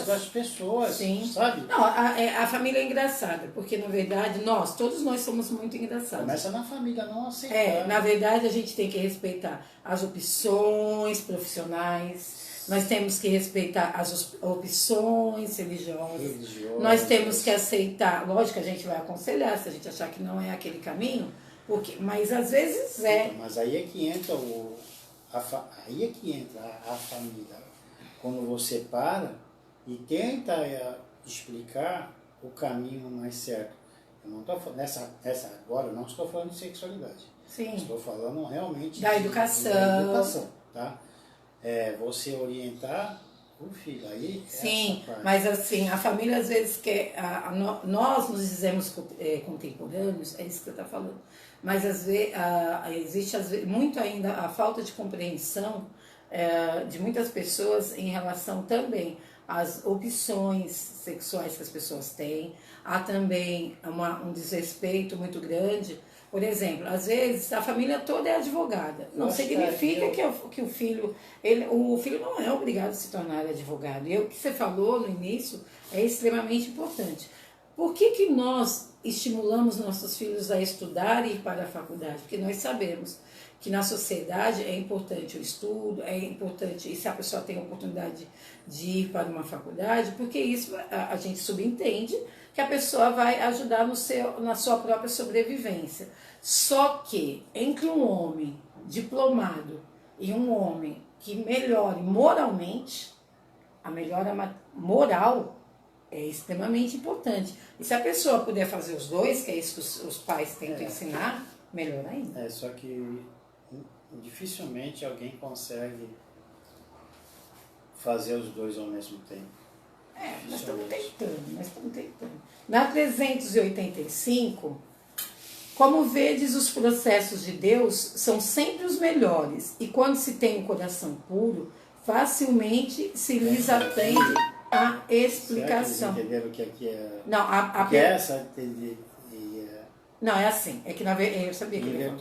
das pessoas. Sim. Sabe? Não, a família é engraçada, porque na verdade todos nós somos muito engraçados. Começa na família, não aceitar. Na verdade a gente tem que respeitar as opções profissionais, nós temos que respeitar as opções religiosas, nós temos que aceitar, lógico que a gente vai aconselhar, se a gente achar que não é aquele caminho, mas às vezes é. Então, mas aí é que entra a família. Quando você para e tenta explicar o caminho mais certo. Eu não estou agora eu não estou falando de sexualidade. Sim. Estou falando realmente da educação. Tá? Você orientar o filho. Aí, sim, mas assim, a família às vezes quer... nós nos dizemos contemporâneos, é isso que você está falando. Mas às vezes, existe muito ainda a falta de compreensão de muitas pessoas em relação também às opções sexuais que as pessoas têm. Há também um desrespeito muito grande. Por exemplo, às vezes a família toda é advogada. Não significa que o filho não é obrigado a se tornar advogado. E o que você falou no início é extremamente importante. Por que nós estimulamos nossos filhos a estudar e ir para a faculdade? Porque nós sabemos que na sociedade é importante o estudo, é importante, e se a pessoa tem a oportunidade de ir para uma faculdade, porque isso a gente subentende que a pessoa vai ajudar na sua própria sobrevivência. Só que entre um homem diplomado e um homem que melhore moralmente, a melhora moral é extremamente importante. E se a pessoa puder fazer os dois, que é isso que os pais tentam ensinar, melhor ainda. Só que dificilmente alguém consegue fazer os dois ao mesmo tempo. Nós estamos tentando. Na 385, como vedes, os processos de Deus são sempre os melhores, e quando se tem um coração puro, facilmente se lhes aprende a explicação. Será que eles entenderam que aqui é... Não, porque essa entendi. Não, é assim. É que eu sabia que ele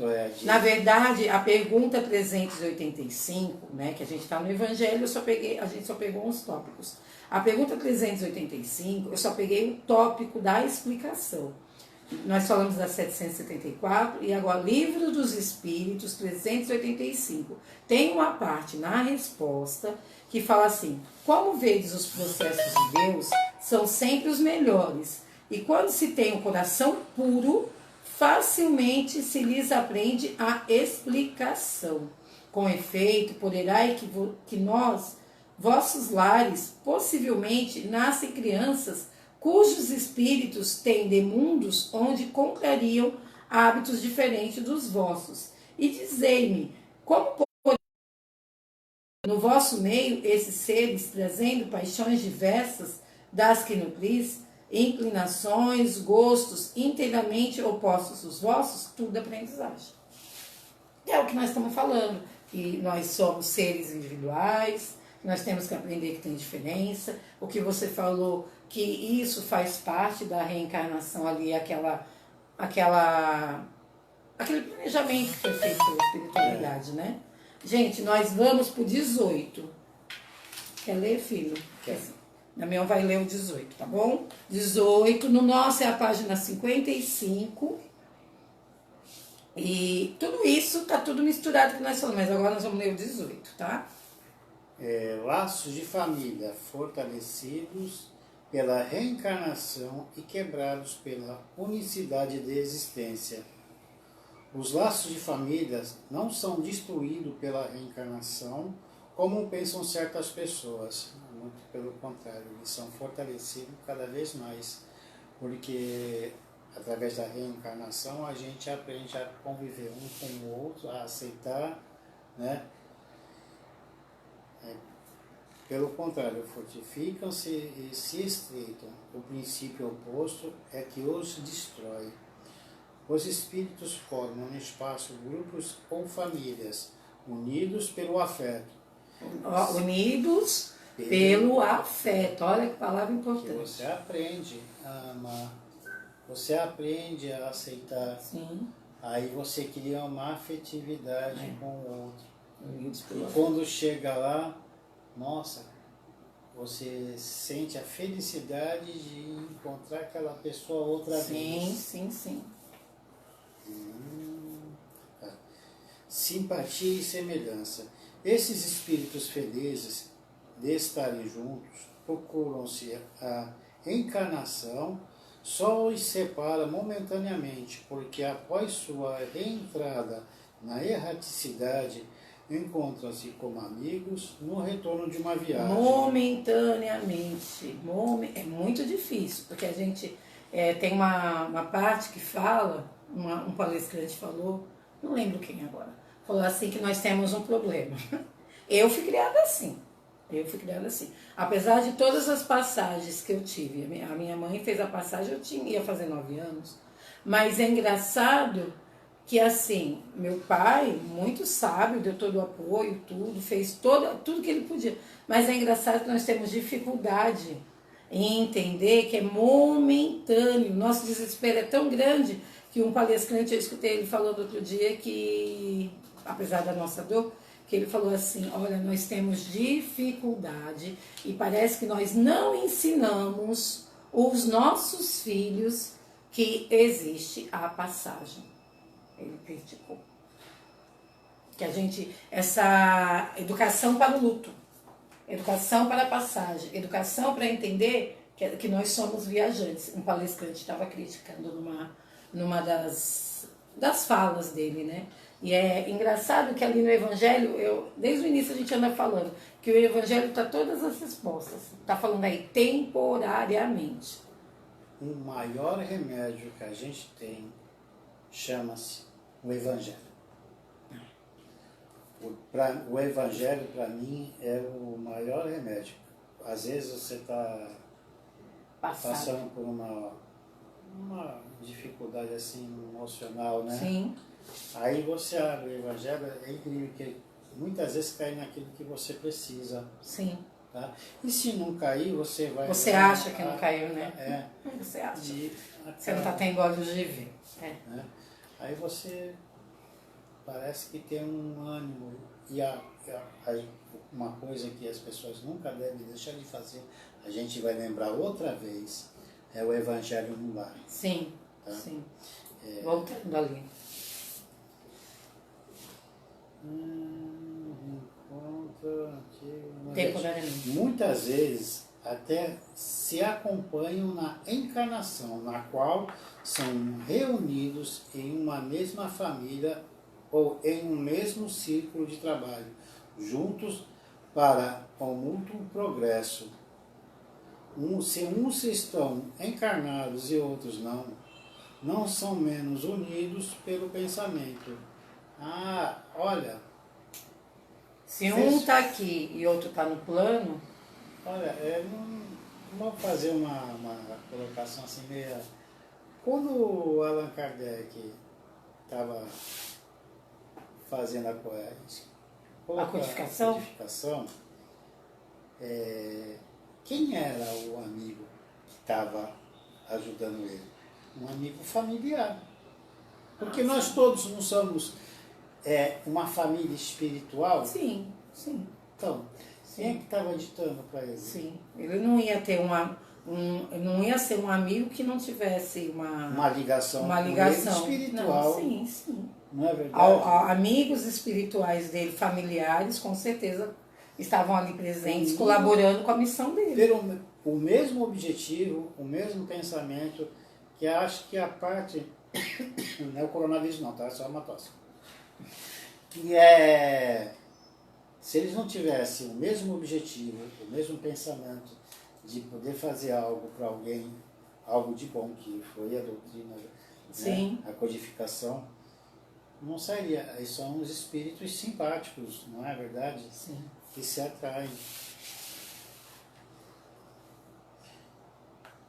na verdade, a pergunta 385, né, que a gente está no Evangelho, a gente só pegou uns tópicos. A pergunta 385, eu só peguei o tópico da explicação. Nós falamos da 774 e agora Livro dos Espíritos 385. Tem uma parte na resposta que fala assim: como vedes, os processos de Deus são sempre os melhores, e quando se tem um coração puro, facilmente se lhes aprende a explicação. Com efeito, poderá que nós, vossos lares, possivelmente nascem crianças cujos espíritos têm de mundos onde contrariam hábitos diferentes dos vossos. E dizei-me, como no vosso meio esses seres, trazendo paixões diversas das que nutris, inclinações, gostos inteiramente opostos dos vossos, tudo é aprendizagem. É o que nós estamos falando, que nós somos seres individuais, nós temos que aprender que tem diferença. O que você falou, que isso faz parte da reencarnação ali, aquele planejamento que foi feito pela espiritualidade, né? Gente, nós vamos pro 18. Quer ler, filho? Quer. Na minha vai ler o 18, tá bom? 18, no nosso é a página 55. E tudo isso tá tudo misturado que nós falamos, mas agora nós vamos ler o 18, tá? Laços de família fortalecidos pela reencarnação e quebrados pela unicidade de existência. Os laços de família não são destruídos pela reencarnação, como pensam certas pessoas. Muito pelo contrário, eles são fortalecidos cada vez mais, porque através da reencarnação a gente aprende a conviver um com o outro, a aceitar, né? Pelo contrário, fortificam-se e se estreitam. O princípio oposto é que os destrói. Os espíritos formam no espaço grupos ou famílias, unidos pelo afeto. Unidos pelo afeto. Olha que palavra importante. Que você aprende a amar, você aprende a aceitar. Sim. Aí você cria uma afetividade com o outro. Unidos pelo afeto. Quando chega lá, nossa, você sente a felicidade de encontrar aquela pessoa outra vez. Sim. Simpatia e semelhança. Esses espíritos felizes de estarem juntos procuram-se a encarnação, só os separa momentaneamente, porque após sua reentrada na erraticidade, encontram-se como amigos no retorno de uma viagem. Momentaneamente. É muito difícil, porque a gente tem uma parte que fala, um palestrante falou, não lembro quem agora, falou assim que nós temos um problema. Eu fui criada assim. Apesar de todas as passagens que eu tive, a minha mãe fez a passagem, ia fazer 9 anos, mas é engraçado que assim, meu pai, muito sábio, deu todo o apoio, tudo, fez tudo que ele podia. Mas é engraçado que nós temos dificuldade em entender que é momentâneo. Nosso desespero é tão grande que um palestrante, eu escutei ele falando outro dia que, apesar da nossa dor, que ele falou assim, olha, nós temos dificuldade e parece que nós não ensinamos os nossos filhos que existe a passagem. Ele criticou. Que essa educação para o luto, educação para a passagem, educação para entender que nós somos viajantes. Um palestrante estava criticando numa das falas dele, né? E é engraçado que ali no Evangelho, desde o início a gente anda falando, que o Evangelho está todas as respostas. Está falando aí temporariamente. O maior remédio que a gente tem chama-se o Evangelho. O evangelho, para mim, é o maior remédio. Às vezes você está passando por uma dificuldade assim emocional, né? Sim. Aí você abre o evangelho, é incrível que muitas vezes cai naquilo que você precisa. Sim. Tá? E se não cair, você vai... Você acha que não caiu, né? É. Você acha. Você não Tá está tendo olhos de ver. Né? Aí você parece que tem um ânimo. E aí, uma coisa que as pessoas nunca devem deixar de fazer, a gente vai lembrar outra vez, é o evangelho no lar. Sim, tá? sim. Voltando ali. Temporariamente. Muitas vezes até se acompanham na encarnação, na qual são reunidos em uma mesma família ou em um mesmo círculo de trabalho, juntos para o mútuo progresso. Se uns estão encarnados e outros não são menos unidos pelo pensamento. Ah, olha... Se um está aqui e outro está no plano... Olha, vamos fazer uma colocação assim meia... Quando o Allan Kardec estava fazendo a codificação, quem era o amigo que estava ajudando ele? Um amigo familiar. Porque nós todos não somos uma família espiritual? Sim, sim. Então, quem é que estava ditando para ele? Sim, ele não ia ter não ia ser um amigo que não tivesse uma ligação Não, espiritual. sim, sim. Não é verdade? Amigos espirituais dele, familiares, com certeza estavam ali presentes, colaborando com a missão dele. Ter o mesmo objetivo, o mesmo pensamento, que acho que a parte... Não é o coronavírus não, tá? É só uma tosse. Que se eles não tivessem o mesmo objetivo, o mesmo pensamento de poder fazer algo para alguém, algo de bom, que foi a doutrina, né? A codificação, não seria. São os espíritos simpáticos, não é verdade? Sim. Que se atraem.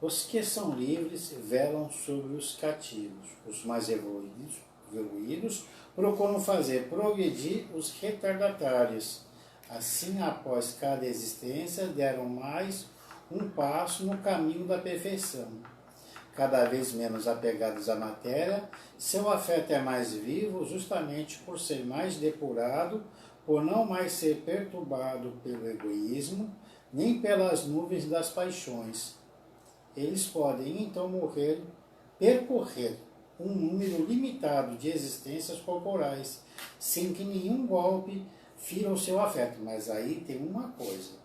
Os que são livres velam sobre os cativos. Os mais evoluídos procuram fazer progredir os retardatários. Assim, após cada existência, deram mais um passo no caminho da perfeição. Cada vez menos apegados à matéria, seu afeto é mais vivo justamente por ser mais depurado, por não mais ser perturbado pelo egoísmo, nem pelas nuvens das paixões. Eles podem, então, percorrer um número limitado de existências corporais, sem que nenhum golpe fira o seu afeto. Mas aí tem uma coisa.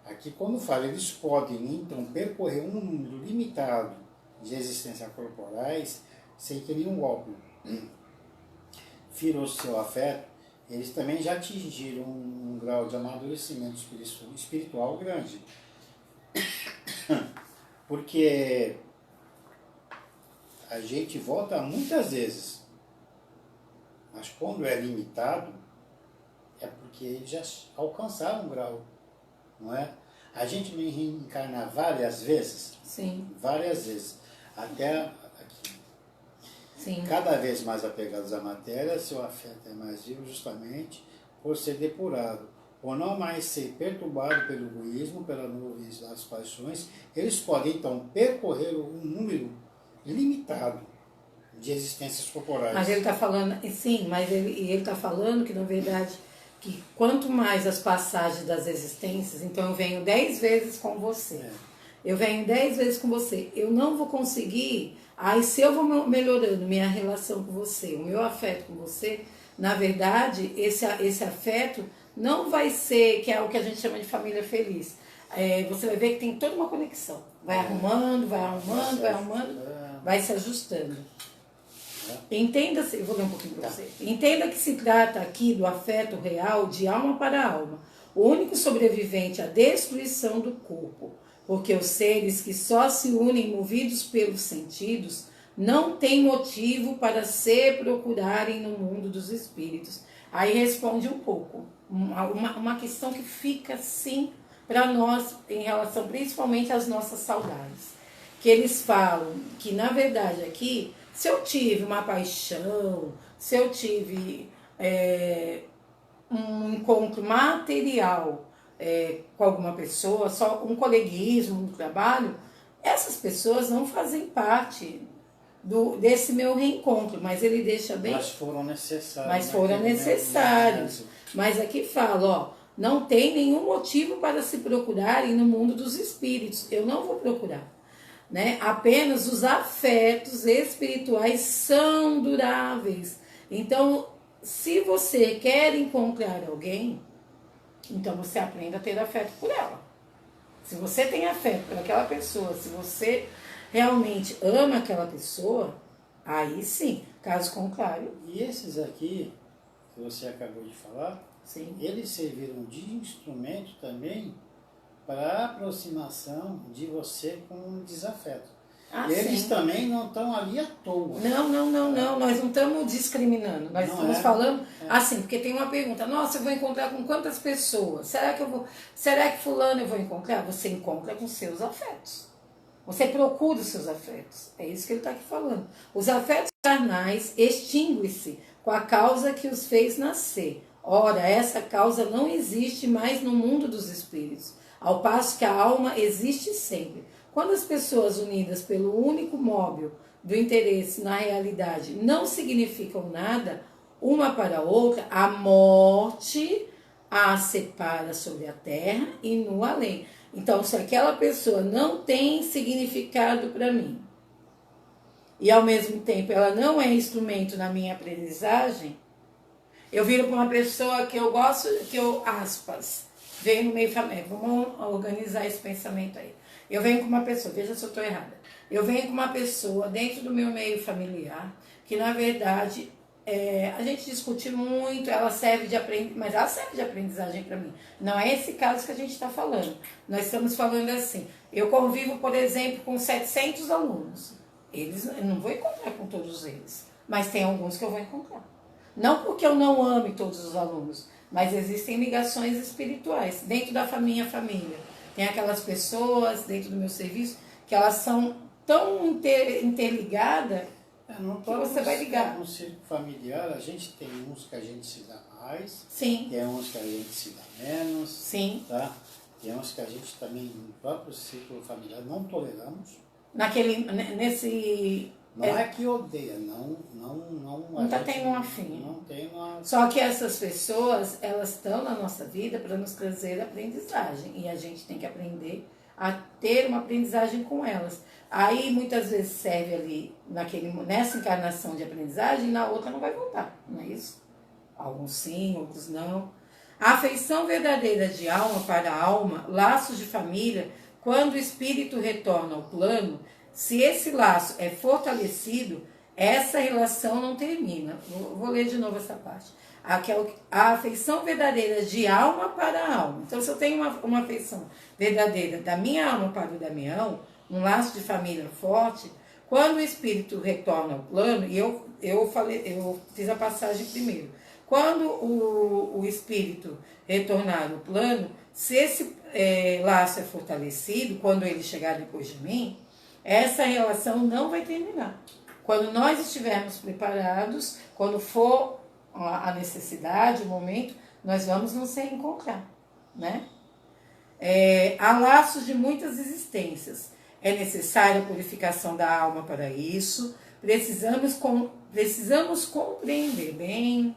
Aqui, quando fala, eles podem, então, percorrer um número limitado de existências corporais, sem que nenhum golpe fira o seu afeto. Eles também já atingiram um grau de amadurecimento espiritual grande. Porque a gente volta muitas vezes, mas quando é limitado, é porque eles já alcançaram um grau, não é? A gente me reencarna várias vezes. Sim. Várias vezes. Até aqui. Sim. Cada vez mais apegados à matéria, seu afeto é mais vivo justamente por ser depurado, por não mais ser perturbado pelo egoísmo, pela nuvem das paixões. Eles podem, então, percorrer um número limitado de existências corporais. Mas ele está falando, sim, mas ele está falando que, na verdade, que quanto mais as passagens das existências, então eu venho 10 vezes com você. Eu venho 10 vezes com você. Eu não vou conseguir... Aí, se eu vou melhorando minha relação com você, o meu afeto com você, na verdade, esse afeto não vai ser, que é o que a gente chama de família feliz. Você vai ver que tem toda uma conexão. Vai arrumando, vai se ajustando. Entenda-se, eu vou ler um pouquinho para você. Entenda que se trata aqui do afeto real de alma para alma, o único sobrevivente à destruição do corpo, porque os seres que só se unem movidos pelos sentidos não têm motivo para se procurarem no mundo dos espíritos. Aí responde um pouco. Uma questão que fica, sim, para nós, em relação principalmente às nossas saudades. Que eles falam que, na verdade, aqui, se eu tive uma paixão, se eu tive um encontro material com alguma pessoa, só um coleguismo no trabalho, essas pessoas não fazem parte desse meu reencontro, mas ele deixa bem... Mas foram necessários. Mas foram necessários. Mas aqui fala, ó, não tem nenhum motivo para se procurarem no mundo dos espíritos. Eu não vou procurar. Né? Apenas os afetos espirituais são duráveis. Então, se você quer encontrar alguém, então você aprenda a ter afeto por ela. Se você tem afeto por aquela pessoa, se você realmente ama aquela pessoa, aí sim, caso contrário. E esses aqui, que você acabou de falar, sim, eles serviram de instrumento também para a aproximação de você com um desafeto. Eles sim. também não estão ali à toa. Não. Nós não estamos discriminando. Nós estamos falando assim, porque tem uma pergunta. Nossa, eu vou encontrar com quantas pessoas? Será que fulano eu vou encontrar? Você encontra com seus afetos. Você procura os seus afetos. É isso que ele está aqui falando. Os afetos carnais extinguem-se com a causa que os fez nascer. Ora, essa causa não existe mais no mundo dos espíritos, ao passo que a alma existe sempre. Quando as pessoas unidas pelo único móvel do interesse na realidade não significam nada, uma para a outra, a morte a separa sobre a terra e no além. Então, se aquela pessoa não tem significado para mim, e ao mesmo tempo ela não é instrumento na minha aprendizagem, eu viro para uma pessoa que eu gosto, que eu, aspas, venho no meio familiar. Vamos organizar esse pensamento aí. Eu venho com uma pessoa, veja se eu estou errada. Eu venho com uma pessoa dentro do meu meio familiar, que na verdade a gente discute muito, ela serve de aprendizagem, mas ela serve de aprendizagem para mim. Não é esse caso que a gente está falando. Nós estamos falando assim, eu convivo, por exemplo, com 700 alunos. Eu não vou encontrar com todos eles, mas tem alguns que eu vou encontrar. Não porque eu não ame todos os alunos, mas existem ligações espirituais dentro da minha família. Tem aquelas pessoas dentro do meu serviço que elas são tão interligadas que você vai ligar. No círculo familiar, a gente tem uns que a gente se dá mais, sim, tem uns que a gente se dá menos, sim, tá? Tem uns que a gente também, no próprio círculo familiar, não toleramos. Nesse... Não é que odeia, não está tendo um afim. Não tem uma... Só que essas pessoas, elas estão na nossa vida para nos trazer aprendizagem. E a gente tem que aprender a ter uma aprendizagem com elas. Aí muitas vezes serve ali nessa encarnação de aprendizagem e na outra não vai voltar, não é isso? Alguns sim, outros não. A afeição verdadeira de alma para alma, laços de família, quando o espírito retorna ao plano, se esse laço é fortalecido, essa relação não termina. Vou ler de novo essa parte. A afeição verdadeira de alma para alma. Então, se eu tenho uma afeição verdadeira da minha alma para o Damião, um laço de família forte, quando o espírito retorna ao plano, e eu fiz a passagem primeiro. Quando o espírito retornar ao plano, se esse laço é fortalecido, quando ele chegar depois de mim, essa relação não vai terminar. Quando nós estivermos preparados, quando for a necessidade, o momento, nós vamos nos reencontrar, né? Há laços de muitas existências. É necessária a purificação da alma para isso. Precisamos compreender bem.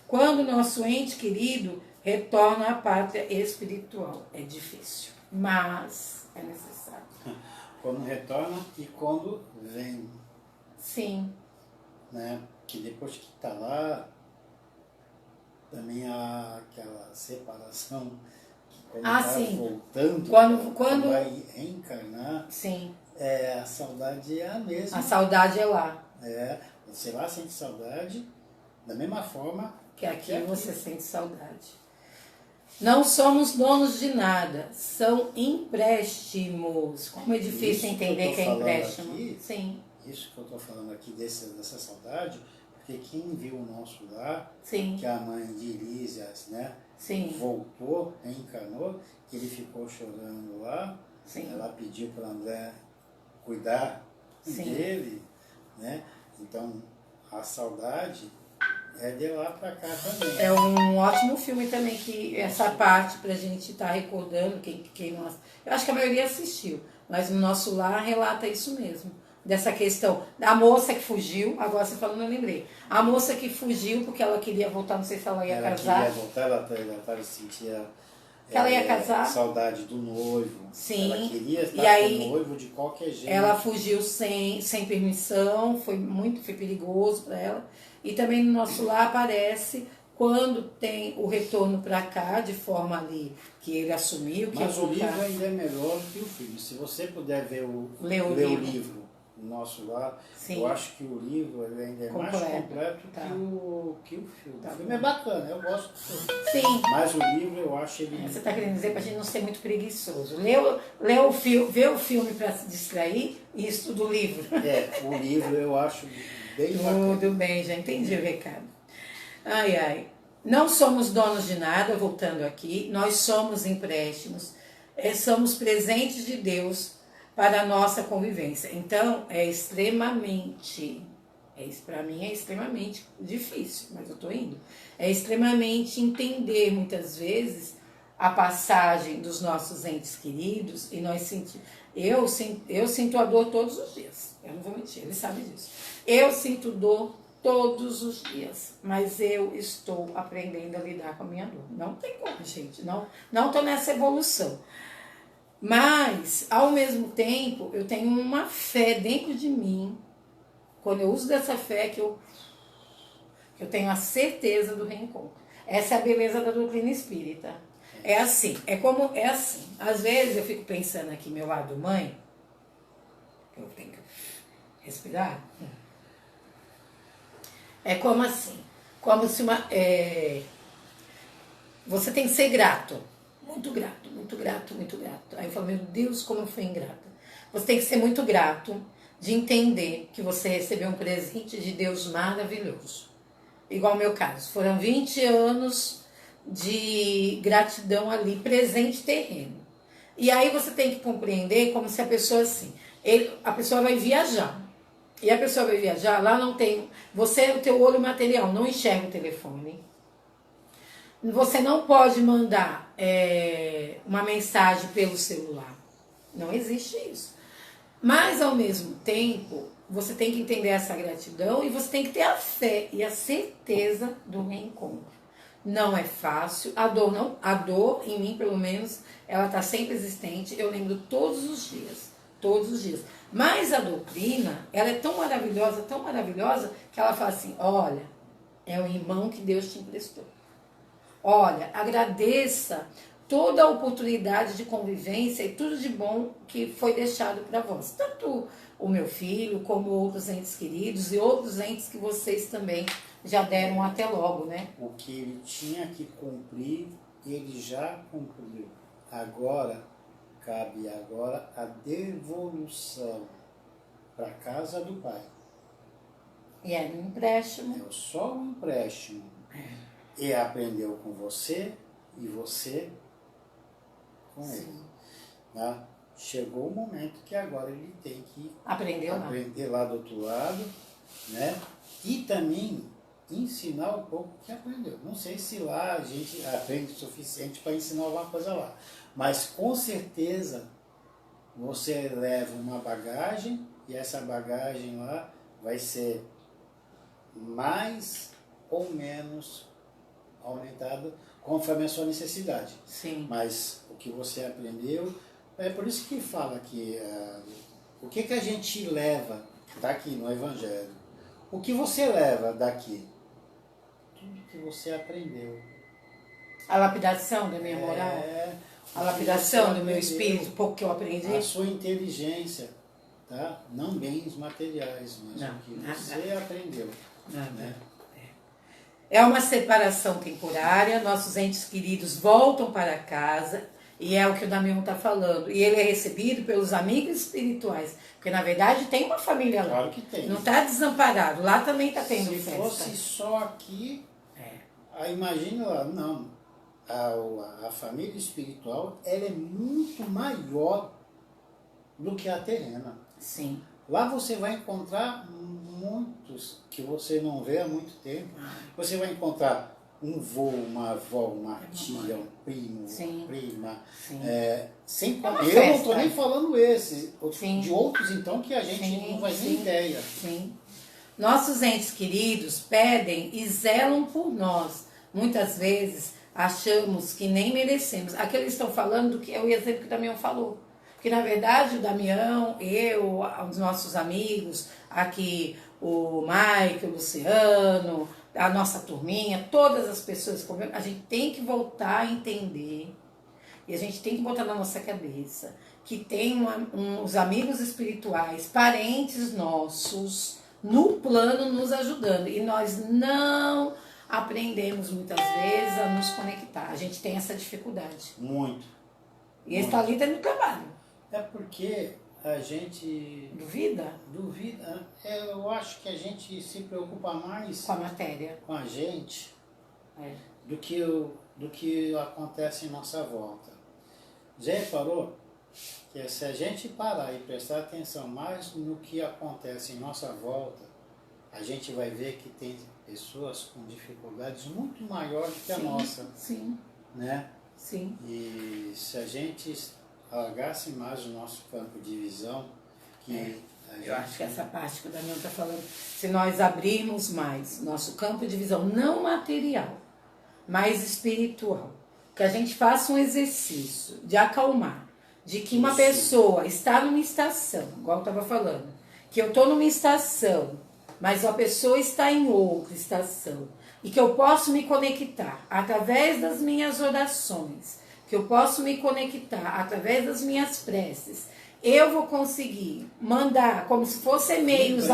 Quando nosso ente querido retorna à pátria espiritual. É difícil, mas é necessário. Quando retorna e quando vem. Sim. Né? Que depois que está lá, também há aquela separação, que quando está voltando, quando vai reencarnar, sim, a saudade é a mesma. A saudade é lá. Você lá sente saudade, da mesma forma que aqui você sente saudade. Não somos donos de nada, são empréstimos. Como é difícil entender que é empréstimo. Aqui, sim. Isso que eu estou falando aqui dessa saudade, porque porque quem viu o nosso lar, Sim. que a mãe de Elísias, né, Sim. voltou, reencarnou, que ele ficou chorando lá, Sim. ela pediu para André cuidar Sim. dele, né? Então a saudade é de lá para cá também. É um ótimo filme também, que essa parte pra gente estar recordando, quem não, eu acho que a maioria assistiu, mas no nosso lar relata isso mesmo. Dessa questão da moça que fugiu, agora você falando, eu lembrei. A moça que fugiu porque ela queria voltar, não sei se ela ia casar. Ela queria voltar, ela sentia que ela ia casar. Saudade do noivo. Sim. Ela queria estar e aí, com o noivo de qualquer jeito. Ela fugiu sem permissão, foi perigoso para ela. E também no nosso lar aparece quando tem o retorno para cá, de forma ali que ele assumiu. Mas o livro ainda é melhor que o filme. Se você puder ler o livro no nosso lar, sim, eu acho que o livro ele ainda é mais completo que o filme. O filme é bacana, eu gosto do filme. Sim. Mas o livro eu acho ele... Você está querendo dizer para a gente não ser muito preguiçoso. Vê o filme para se distrair e estuda o livro. O livro eu acho bem bacana. Tudo bem, já entendi o recado. Ai, ai. Não somos donos de nada, voltando aqui. Nós somos empréstimos. Somos presentes de Deus para a nossa convivência. Então, para mim é extremamente difícil, mas eu estou indo. É extremamente entender, muitas vezes, a passagem dos nossos entes queridos, e eu sinto a dor todos os dias. Eu não vou mentir, ele sabe disso. Eu sinto dor todos os dias, mas eu estou aprendendo a lidar com a minha dor. Não tem como, gente, não estou nessa evolução. Mas, ao mesmo tempo, eu tenho uma fé dentro de mim, quando eu uso dessa fé, que eu tenho a certeza do reencontro. Essa é a beleza da doutrina espírita. É assim. Às vezes eu fico pensando aqui, meu lado mãe, eu tenho que respirar. É como assim, como se você tem que ser grato. Muito grato, muito grato, muito grato. Aí eu falo, meu Deus, como eu fui ingrata. Você tem que ser muito grato de entender que você recebeu um presente de Deus maravilhoso. Igual o meu caso, foram 20 anos de gratidão ali, presente terreno. E aí você tem que compreender como se a pessoa assim, a pessoa vai viajar. E a pessoa vai viajar, lá não tem... o teu olho material não enxerga o telefone. Você não pode mandar uma mensagem pelo celular. Não existe isso. Mas, ao mesmo tempo, você tem que entender essa gratidão e você tem que ter a fé e a certeza do reencontro. Não é fácil. A dor, em mim, pelo menos, ela está sempre existente. Eu lembro todos os dias. Todos os dias. Mas a doutrina, ela é tão maravilhosa, que ela fala assim, olha, é o irmão que Deus te emprestou. Olha, agradeça toda a oportunidade de convivência e tudo de bom que foi deixado para vós. Tanto o meu filho, como outros entes queridos e outros entes que vocês também já deram até logo, né? O que ele tinha que cumprir, ele já cumpriu. Agora, cabe a devolução para a casa do Pai. E é um empréstimo. É só um empréstimo. E aprendeu com você e você com ele. Tá? Chegou o momento que agora ele tem que aprender lá do outro lado, né? E também ensinar um pouco o que aprendeu. Não sei se lá a gente aprende o suficiente para ensinar alguma coisa lá, mas com certeza você leva uma bagagem e essa bagagem lá vai ser mais ou menos aumentado conforme a sua necessidade. Sim. Mas o que você aprendeu, é por isso que fala que o que a gente leva daqui no Evangelho, o que você leva daqui, tudo que você aprendeu. A lapidação da minha moral, a lapidação do meu espírito, o pouco que eu aprendi. A sua inteligência, tá? Não bens materiais, mas o que você aprendeu. Né? É uma separação temporária, nossos entes queridos voltam para casa E é o que o Damião está falando. E ele é recebido pelos amigos espirituais. Porque, na verdade, tem uma família lá. Claro que tem. Não está desamparado. Lá também está tendo festa. Se fosse só aqui, aí imagina lá. Não. A família espiritual, ela é muito maior do que a terrena. Sim. Lá você vai encontrar muitos que você não vê há muito tempo. Você vai encontrar um vô, uma avó, uma tia, um primo, uma prima. Sem eu festa. não estou nem falando esse, Sim. de outros então que a gente não vai ter ideia. Sim. Nossos entes queridos pedem e zelam por nós. Muitas vezes achamos que nem merecemos. Aqui eles estão falando do que é o exemplo que o Damião falou. Porque, na verdade, o Damião, eu, os nossos amigos, aqui o Mike, o Luciano, a nossa turminha, todas as pessoas, a gente tem que voltar a entender, e a gente tem que botar na nossa cabeça, que tem os amigos espirituais, parentes nossos, no plano nos ajudando. E nós não aprendemos muitas vezes a nos conectar. A gente tem essa dificuldade. Muito. E ele está ali dentro do trabalho. É porque a gente... Duvida? Duvida. Eu acho que a gente se preocupa mais com a matéria, com a gente, do que acontece em nossa volta. Já reparou que se a gente parar e prestar atenção mais no que acontece em nossa volta, a gente vai ver que tem pessoas com dificuldades muito maiores do que a nossa. Sim. Né? Sim. E se a gente alargasse mais o nosso campo de visão, eu acho que essa parte que o Damião está falando, se nós abrirmos mais nosso campo de visão, não material, mas espiritual, que a gente faça um exercício de acalmar, de que uma pessoa está numa estação, igual eu estava falando, que eu estou numa estação, mas a pessoa está em outra estação, e que eu posso me conectar através das minhas orações, que eu posso me conectar através das minhas preces, eu vou conseguir mandar como se fossem e-mails,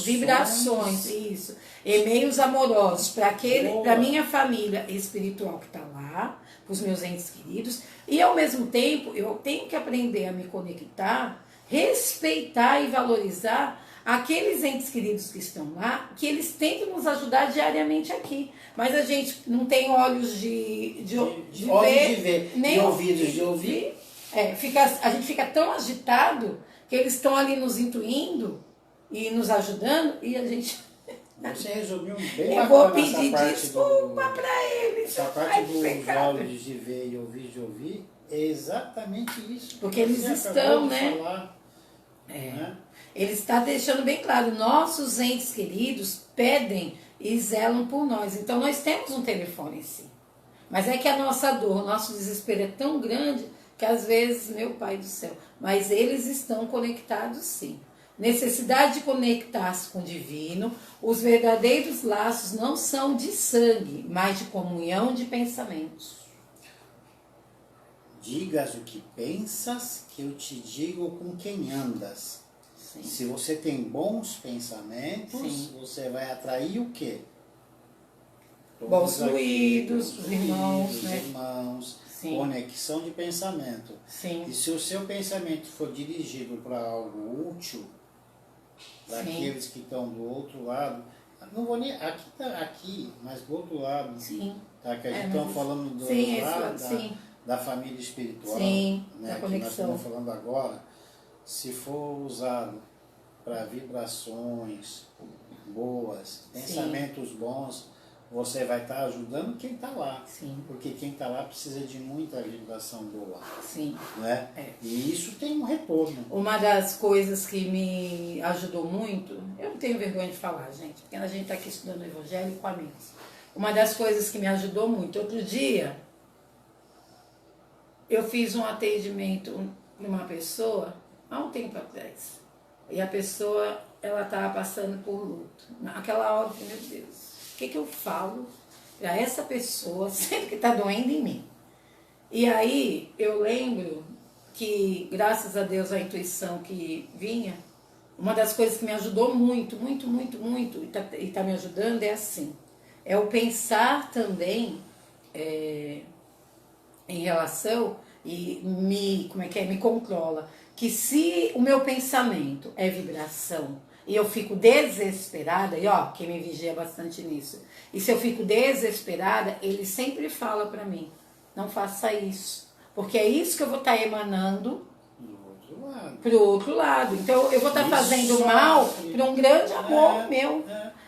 vibrações, isso, e-mails amorosos para a minha família espiritual que está lá, para os meus entes queridos, e ao mesmo tempo eu tenho que aprender a me conectar, respeitar e valorizar aqueles entes queridos que estão lá, que eles tentam nos ajudar diariamente aqui. Mas a gente não tem olhos de ver, nem ouvidos de ouvir. A gente fica tão agitado que eles estão ali nos intuindo e nos ajudando e a gente... Você resumiu bem. Eu vou pedir desculpa para eles. Essa parte dos olhos de ver e ouvir de ouvir é exatamente isso. Porque eles estão, né? Né? Ele está deixando bem claro, nossos entes queridos pedem e zelam por nós. Então nós temos um telefone sim. Mas é que a nossa dor, o nosso desespero é tão grande que às vezes, meu Pai do céu, mas eles estão conectados sim. Necessidade de conectar-se com o divino, os verdadeiros laços não são de sangue, mas de comunhão de pensamentos. Digas o que pensas, que eu te digo com quem andas. Sim. Se você tem bons pensamentos, você vai atrair o quê? Bons fluidos, os irmãos, né? Irmãos, sim. Conexão de pensamento. Sim. E se o seu pensamento for dirigido para algo útil, para aqueles que estão do outro lado, não vou nem aqui, mas do outro lado, sim. Tá, que a gente está falando do lado da família espiritual, sim, né, da que conexão. nós estamos falando agora, se for usado para vibrações boas, pensamentos bons, você vai estar ajudando quem está lá. Sim. Porque quem está lá precisa de muita vibração boa. Sim. Né? E isso tem um retorno. Uma das coisas que me ajudou muito, eu não tenho vergonha de falar, gente, porque a gente está aqui estudando o Evangelho com amigos. Uma das coisas que me ajudou muito, outro dia, eu fiz um atendimento de uma pessoa, há um tempo atrás, e a pessoa, ela estava passando por luto. Naquela hora, meu Deus, o que eu falo para essa pessoa, sempre que está doendo em mim? E aí, eu lembro que, graças a Deus, a intuição que vinha, uma das coisas que me ajudou muito, muito, muito, muito, e tá me ajudando, é assim, é o pensar também em relação, e me controla. Que se o meu pensamento é vibração e eu fico desesperada, e ó, quem me vigia bastante nisso, e se eu fico desesperada, ele sempre fala pra mim, não faça isso, porque é isso que eu vou estar emanando pro outro lado. Então eu vou estar fazendo mal para um grande amor meu.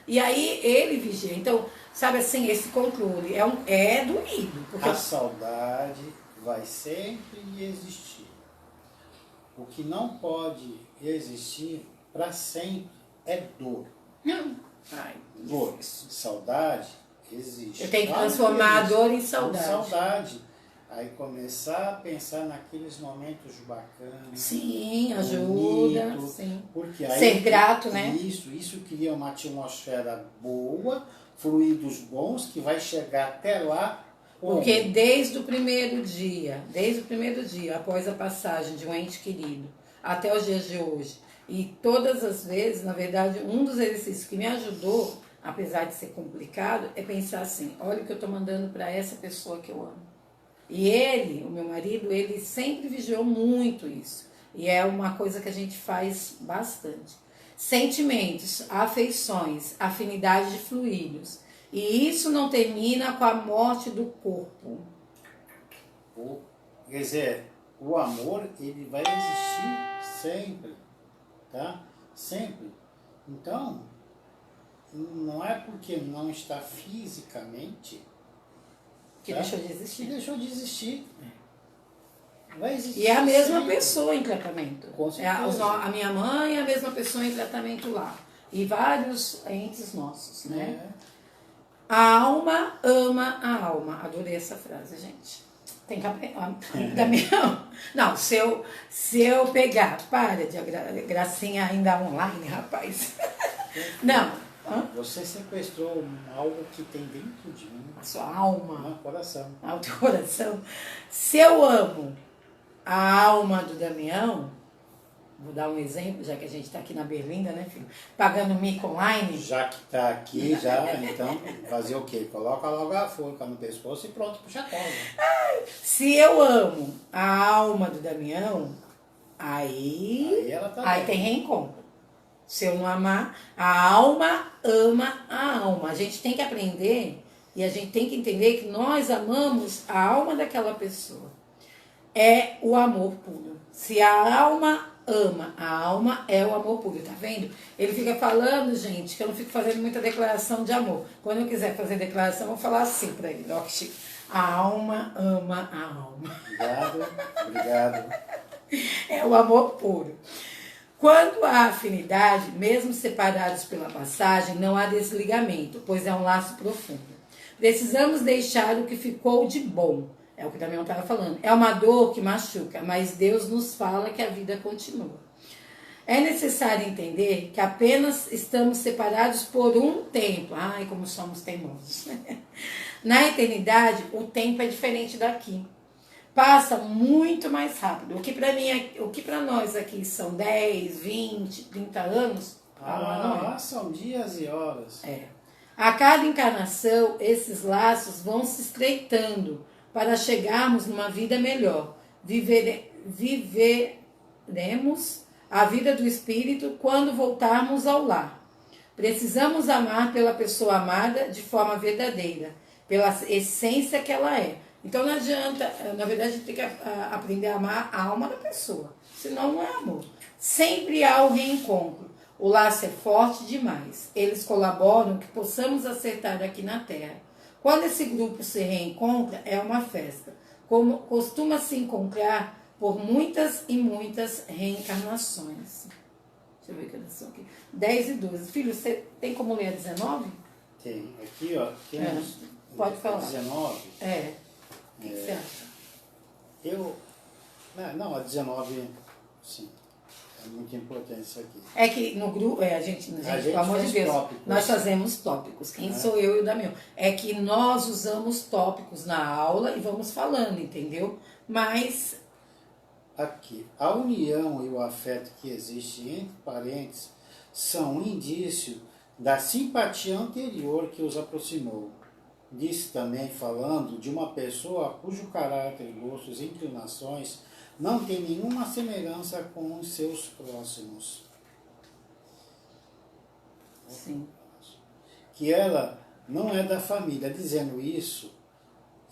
E aí ele vigia. Então, sabe assim, esse controle é doído. A saudade vai sempre existir. O que não pode existir para sempre é dor. Dor. Saudade existe. Eu tenho que transformar a dor em saudade. Saudade. Aí começar a pensar naqueles momentos bacanas. Sim, ajuda. Bonito, sim. Porque aí, ser grato, né? Isso cria uma atmosfera boa, fluidos bons, que vai chegar até lá. Porque desde o primeiro dia, após a passagem de um ente querido, até os dias de hoje, e todas as vezes, na verdade, um dos exercícios que me ajudou, apesar de ser complicado, é pensar assim, olha o que eu estou mandando para essa pessoa que eu amo. E ele, o meu marido, ele sempre vigiou muito isso. E é uma coisa que a gente faz bastante. Sentimentos, afeições, afinidade de fluidos. E isso não termina com a morte do corpo. Quer dizer, o amor, ele vai existir sempre, tá? Sempre. Então, não é porque não está fisicamente que deixou de existir. Que deixou de existir. Vai existir. E é a mesma pessoa em tratamento. Com certeza. A minha mãe é a mesma pessoa em tratamento lá. E vários entes nossos, né? A alma ama a alma. Adorei essa frase, gente. Tem que aprender. Não, se eu pegar, para de gracinha ainda online, rapaz. Não. Você sequestrou algo que tem dentro de mim. A sua alma. O coração. O teu coração. Se eu amo a alma do Damião, vou dar um exemplo, já que a gente está aqui na Berlinda, né, filho? Pagando mico online. Já que está aqui, então, fazer o quê? Coloca logo a forca no pescoço e pronto, puxa a corda. Se eu amo a alma do Damião, aí tem reencontro. Se eu não amar, a alma ama a alma. A gente tem que aprender e a gente tem que entender que nós amamos a alma daquela pessoa. É o amor puro. Se a alma ama a alma, é o amor puro, tá vendo? Ele fica falando, gente, que eu não fico fazendo muita declaração de amor. Quando eu quiser fazer declaração, eu vou falar assim pra ele, ó, que a alma ama a alma. Obrigado. É o amor puro. Quando há afinidade, mesmo separados pela passagem, não há desligamento, pois é um laço profundo. Precisamos deixar o que ficou de bom. É o que também eu estava falando. É uma dor que machuca, mas Deus nos fala que a vida continua. É necessário entender que apenas estamos separados por um tempo. Ai, como somos teimosos. Na eternidade, o tempo é diferente daqui. Passa muito mais rápido. O que para nós aqui são 10, 20, 30 anos, não é. São dias e horas. A cada encarnação, esses laços vão se estreitando para chegarmos numa vida melhor. Viveremos a vida do espírito quando voltarmos ao lar. Precisamos amar pela pessoa amada de forma verdadeira, pela essência que ela é. Então não adianta, na verdade a gente tem que aprender a amar a alma da pessoa, senão não é amor. Sempre há o reencontro, o laço é forte demais, eles colaboram que possamos acertar aqui na Terra. Quando esse grupo se reencontra, é uma festa, como costuma se encontrar por muitas e muitas reencarnações. Deixa eu ver que eu sou aqui. 10 e 12. Filho, você tem como ler a 19? Tem. Aqui, ó, temos pode falar. 19. O que você acha? Não, a 19, sim. É muito importante isso aqui. É que no grupo, a gente pelo amor de Deus, tópicos. Nós fazemos tópicos. Quem sou eu e o Damião? É que nós usamos tópicos na aula e vamos falando, entendeu? Mas... Aqui, a união e o afeto que existe entre parentes são um indício da simpatia anterior que os aproximou. disse também falando de uma pessoa cujo caráter, gostos e inclinações não tem nenhuma semelhança com os seus próximos. Sim. Que ela não é da família. Dizendo isso,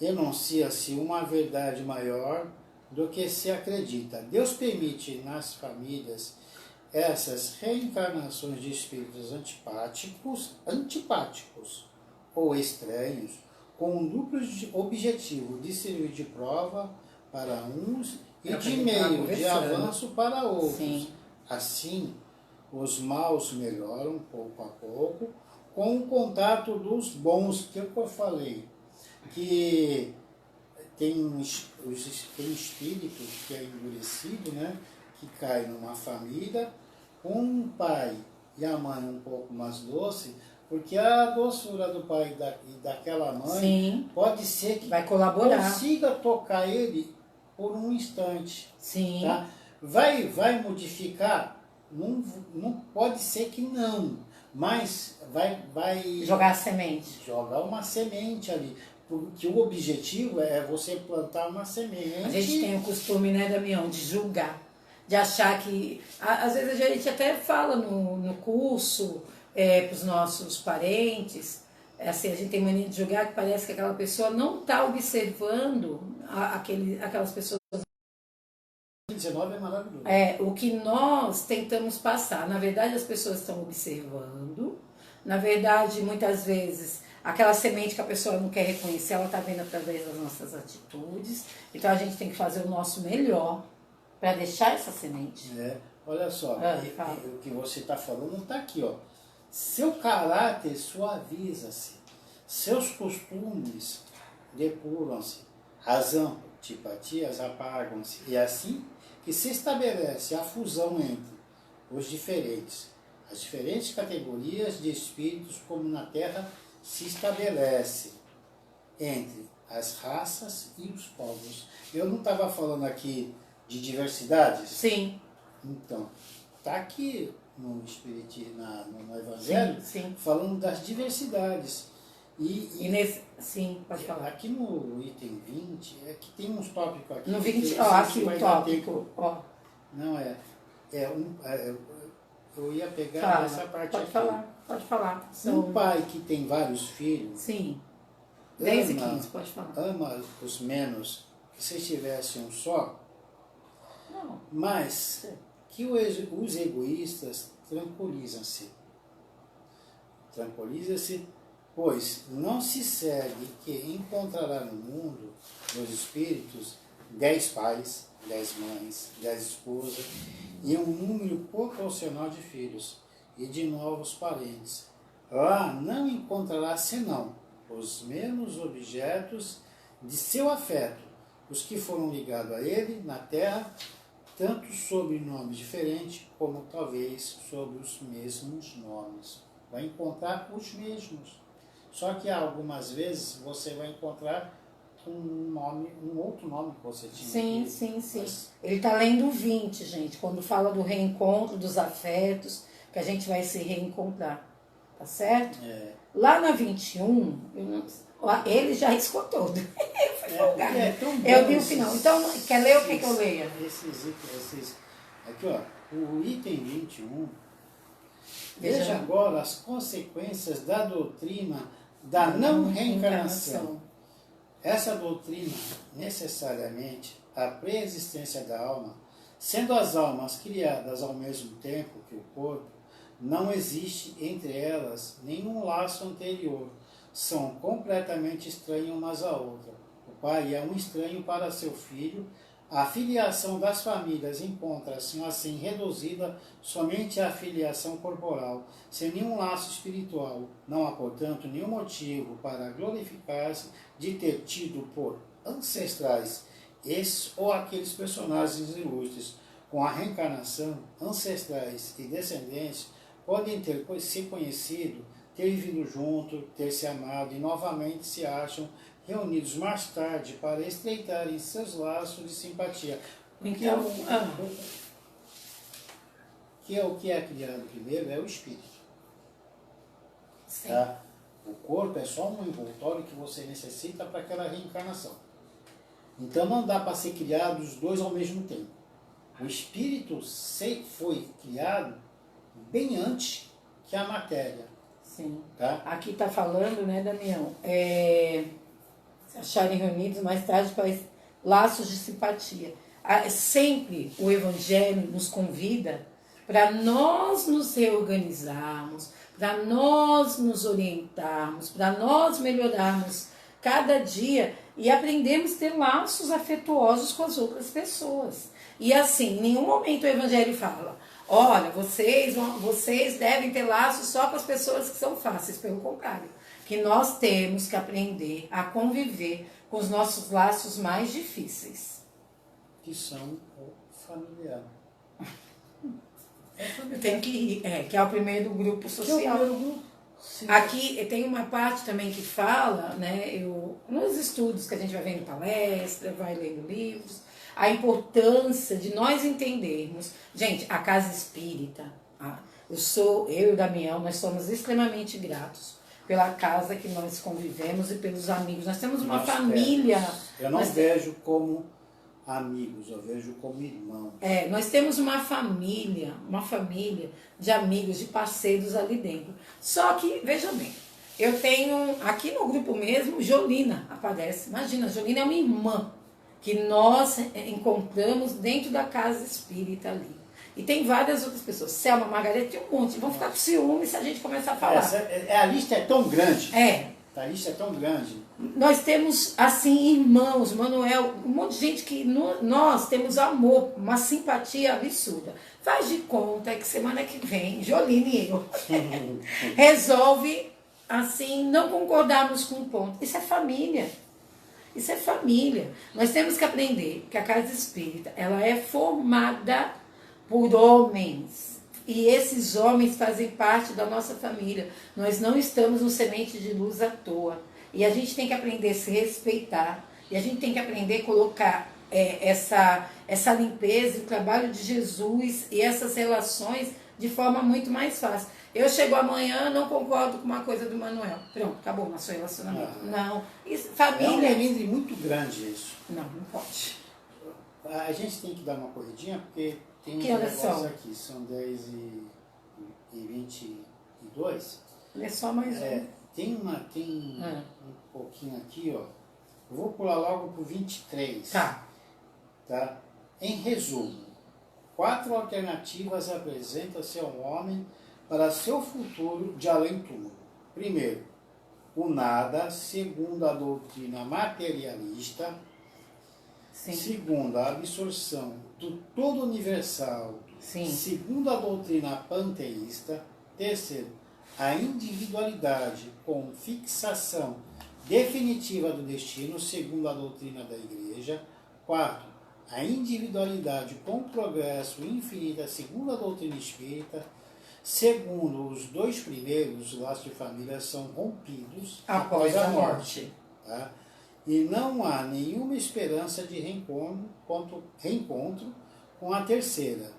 enuncia-se uma verdade maior do que se acredita. Deus permite nas famílias essas reencarnações de espíritos antipáticos ou estranhos, com um duplo objetivo de servir de prova para uns e de meio de avanço para outros. Sim. Assim, os maus melhoram pouco a pouco com o contato dos bons, que é o que eu falei, que tem espírito que é endurecido, né, que cai numa família com um pai e a mãe um pouco mais doce, porque a doçura do pai e daquela mãe, sim, pode ser que vai colaborar, consiga tocar ele por um instante. Sim. Tá? Vai modificar? Não pode ser que não, mas vai jogar a semente. Jogar uma semente ali. Porque o objetivo é você plantar uma semente. A gente tem o costume, né, Damião, de julgar, de achar que... Às vezes a gente até fala no curso para os nossos parentes, assim, a gente tem mania de julgar que parece que aquela pessoa não está observando aquelas pessoas. 19 é maravilhoso. O que nós tentamos passar. Na verdade, as pessoas estão observando. Na verdade, muitas vezes, aquela semente que a pessoa não quer reconhecer, ela está vendo através das nossas atitudes. Então, a gente tem que fazer o nosso melhor para deixar essa semente. Olha só, o que você está falando está aqui, ó. Seu caráter suaviza-se, seus costumes depuram-se, as antipatias apagam-se, e assim que se estabelece a fusão entre as diferentes categorias de espíritos, como na Terra se estabelece entre as raças e os povos. Eu não estava falando aqui de diversidades? Sim. Então, está aqui no Espiritismo, no Evangelho, sim. Falando das diversidades. Sim, pode falar. Aqui no item 20, é que tem uns tópicos aqui. No 20, aqui o tópico. Não, eu ia pegar essa parte aqui. Pode falar. Um pai que tem vários filhos. Sim. 10 e 15, pode falar. Ama os menos que se tivesse um só. Não. Mas que os egoístas tranquilizam-se. Pois não se segue que encontrará no mundo dos espíritos 10 pais, 10 mães, 10 esposas e um número proporcional de filhos e de novos parentes. Lá não encontrará senão os mesmos objetos de seu afeto, os que foram ligados a ele na terra, tanto sob nomes diferentes como talvez sob os mesmos nomes. Vai encontrar os mesmos. Só que algumas vezes você vai encontrar um outro nome que você tinha. Sim. Mas... Ele está lendo 20, gente, quando fala do reencontro, dos afetos, que a gente vai se reencontrar. Tá certo? Lá na 21, ele já riscou todo. Eu vi o final. Então, quer ler o que eu leia? Aqui, ó, o item 21. Veja agora as consequências da doutrina da não reencarnação. Essa doutrina, necessariamente, a pré-existência da alma, sendo as almas criadas ao mesmo tempo que o corpo, não existe entre elas nenhum laço anterior. São completamente estranhas umas à outra. O pai é um estranho para seu filho. A filiação das famílias encontra-se assim reduzida somente à filiação corporal, sem nenhum laço espiritual. Não há, portanto, nenhum motivo para glorificar-se de ter tido por ancestrais esses ou aqueles personagens ilustres. Com a reencarnação, ancestrais e descendentes podem ter se conhecido, ter vivido junto, ter se amado e novamente se acham reunidos mais tarde para estreitarem seus laços de simpatia. Então, que é o que é criado primeiro é o espírito. Sim. Tá? O corpo é só um envoltório que você necessita para aquela reencarnação. Então não dá para ser criado os dois ao mesmo tempo. O espírito foi criado bem antes que a matéria. Sim. Tá? Aqui está falando, né, Damião? Se acharem reunidos mais tarde para laços de simpatia. Sempre o Evangelho nos convida para nós nos reorganizarmos, para nós nos orientarmos, para nós melhorarmos cada dia e aprendermos a ter laços afetuosos com as outras pessoas. E assim, em nenhum momento o Evangelho fala, olha, vocês devem ter laços só com as pessoas que são fáceis. Pelo contrário, que nós temos que aprender a conviver com os nossos laços mais difíceis. Que são o familiar. Tem que ir, que é o primeiro grupo social. Que é o primeiro grupo. Aqui tem uma parte também que fala, né, nos estudos que a gente vai vendo palestra, vai lendo livros, a importância de nós entendermos. Gente, a casa espírita, eu e o Damião, nós somos extremamente gratos pela casa que nós convivemos e pelos amigos. Nós temos uma família. Eu não vejo como amigos, eu vejo como irmãos. Nós temos uma família de amigos, de parceiros ali dentro. Só que, veja bem, eu tenho, aqui no grupo mesmo, Jolina aparece. Imagina, Jolina é uma irmã que nós encontramos dentro da casa espírita ali. E tem várias outras pessoas. Selma, Margareta, tem um monte. Vão ficar com ciúme se a gente começar a falar. A lista é tão grande. A lista é tão grande. Nós temos, assim, irmãos, Manuel, um monte de gente que nós temos amor, uma simpatia absurda. Faz de conta que semana que vem, Jolene e eu, resolve, assim, não concordarmos com um ponto. Isso é família. Isso é família. Nós temos que aprender que a casa espírita, ela é formada por homens. E esses homens fazem parte da nossa família. Nós não estamos no semente de luz à toa. E a gente tem que aprender a se respeitar. E a gente tem que aprender a colocar essa limpeza, o trabalho de Jesus e essas relações de forma muito mais fácil. Eu chego amanhã, não concordo com uma coisa do Manuel. Pronto, acabou o nosso relacionamento. Não. Isso, família... É um melindre muito grande isso. Não pode. A gente tem que dar uma corridinha, porque tem que uns negócios aqui. São 10h22. É só mais um. Tem um pouquinho aqui, ó. Eu vou pular logo pro 23. Tá? Em resumo, 4 alternativas apresentam-se ao homem para seu futuro de além-túmulo. Primeiro, o nada, segundo a doutrina materialista. Sim. Segundo, a absorção do todo universal. Sim. Segundo a doutrina panteísta. Terceiro, a individualidade com fixação definitiva do destino, segundo a doutrina da Igreja. Quarto, a individualidade com progresso infinito, segundo a doutrina espírita. Segundo, os 2 primeiros, os laços de família são rompidos após a morte. Tá? E não há nenhuma esperança de reencontro com a terceira.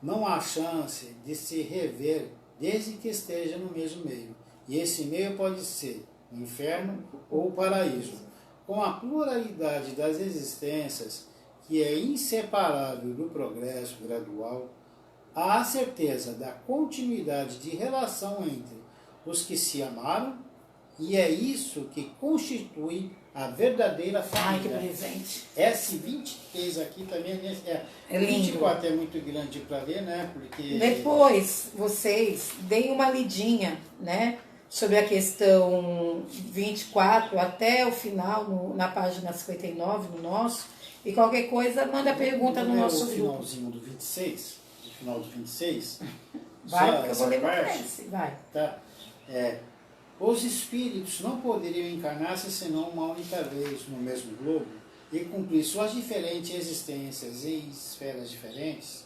Não há chance de se rever desde que esteja no mesmo meio. E esse meio pode ser o inferno ou o paraíso. Com a pluralidade das existências, que é inseparável do progresso gradual, há a certeza da continuidade de relação entre os que se amaram, e é isso que constitui a verdadeira família. Ai, que presente. Esse 23 aqui também é lindo. 24 é muito grande para ler, né? Porque depois vocês deem uma lidinha, né? Sobre a questão 24 até o final, na página 59, no nosso. E qualquer coisa, manda pergunta no nosso grupo. No finalzinho do 26, no final do 26. Vai, porque eu vou ler parte, vai. Tá? Os espíritos não poderiam encarnar-se senão uma única vez no mesmo globo e cumprir suas diferentes existências em esferas diferentes.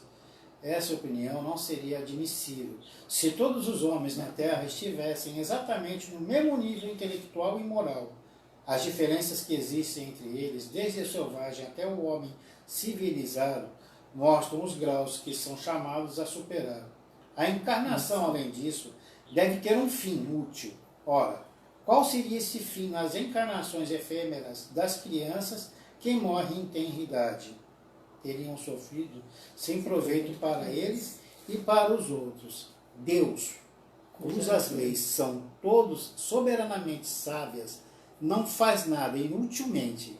Essa opinião não seria admissível se todos os homens na Terra estivessem exatamente no mesmo nível intelectual e moral. As diferenças que existem entre eles, desde o selvagem até o homem civilizado, mostram os graus que são chamados a superar. A encarnação, além disso, deve ter um fim útil. Ora, Qual seria esse fim nas encarnações efêmeras das crianças que morrem em tenra idade? Teriam sofrido sem proveito para eles e para os outros. Deus, cujas leis são todos soberanamente sábias, não faz nada inutilmente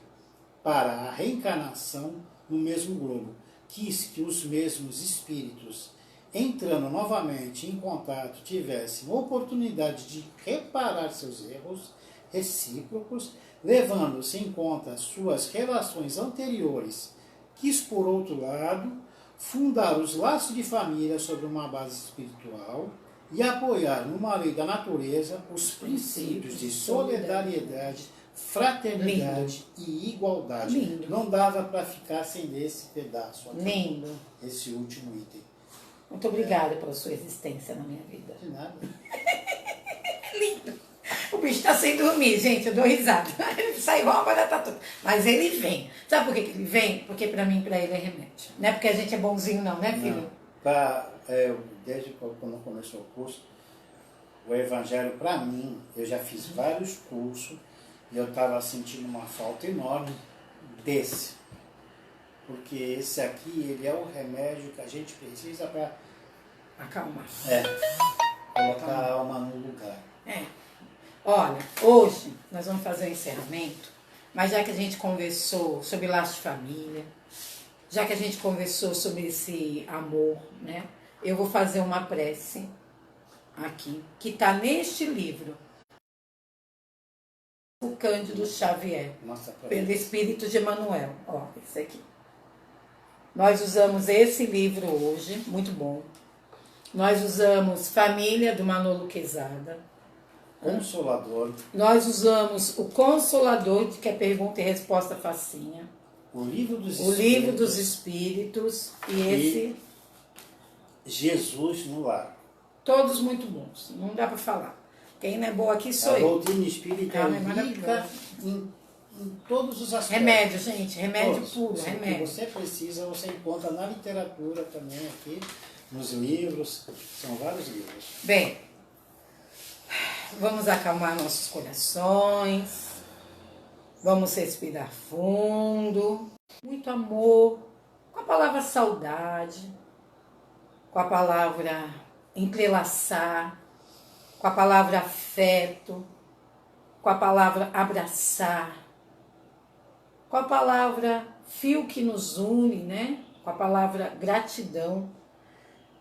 para a reencarnação no mesmo globo. Quis que os mesmos espíritos, entrando novamente em contato, tivessem oportunidade de reparar seus erros recíprocos, levando-se em conta suas relações anteriores. Quis, por outro lado, fundar os laços de família sobre uma base espiritual e apoiar numa lei da natureza os princípios de solidariedade, fraternidade e igualdade. Lindo. Não dava para ficar sem esse pedaço aqui. Lindo. Esse último item. Muito obrigada pela sua existência na minha vida. De nada. Lindo. O bicho está sem dormir, gente, eu dou risada. Ele sai igual uma barata toda. Mas ele vem. Sabe por que ele vem? Porque para mim, para ele é remédio. Não é porque a gente é bonzinho não, né, filho? Desde quando começou o curso, o Evangelho, para mim, eu já fiz vários cursos e eu estava sentindo uma falta enorme desse. Porque esse aqui, ele é o remédio que a gente precisa para acalmar. Colocar a alma no lugar. Olha, hoje nós vamos fazer o encerramento, mas já que a gente conversou sobre laço de família, já que a gente conversou sobre esse amor, né? Eu vou fazer uma prece aqui, que está neste livro, o Cândido Xavier, pelo Espírito de Emmanuel. Ó, esse aqui. Nós usamos esse livro hoje, muito bom. Nós usamos Família, do Manolo Quezada. Consolador. Nós usamos o Consolador, que é pergunta e resposta facinha. O Livro dos Espíritos. E esse... Jesus no Lar. Todos muito bons, não dá para falar. Quem não é boa aqui sou eu. A doutrina espírita é rica em todos os aspectos. Remédio, gente, remédio todos, puro, remédio. O que você precisa, você encontra na literatura também aqui, nos livros, são vários livros. Bem, vamos acalmar nossos corações, vamos respirar fundo, muito amor, com a palavra saudade, com a palavra entrelaçar, com a palavra afeto, com a palavra abraçar, com a palavra fio que nos une, né? Com a palavra gratidão.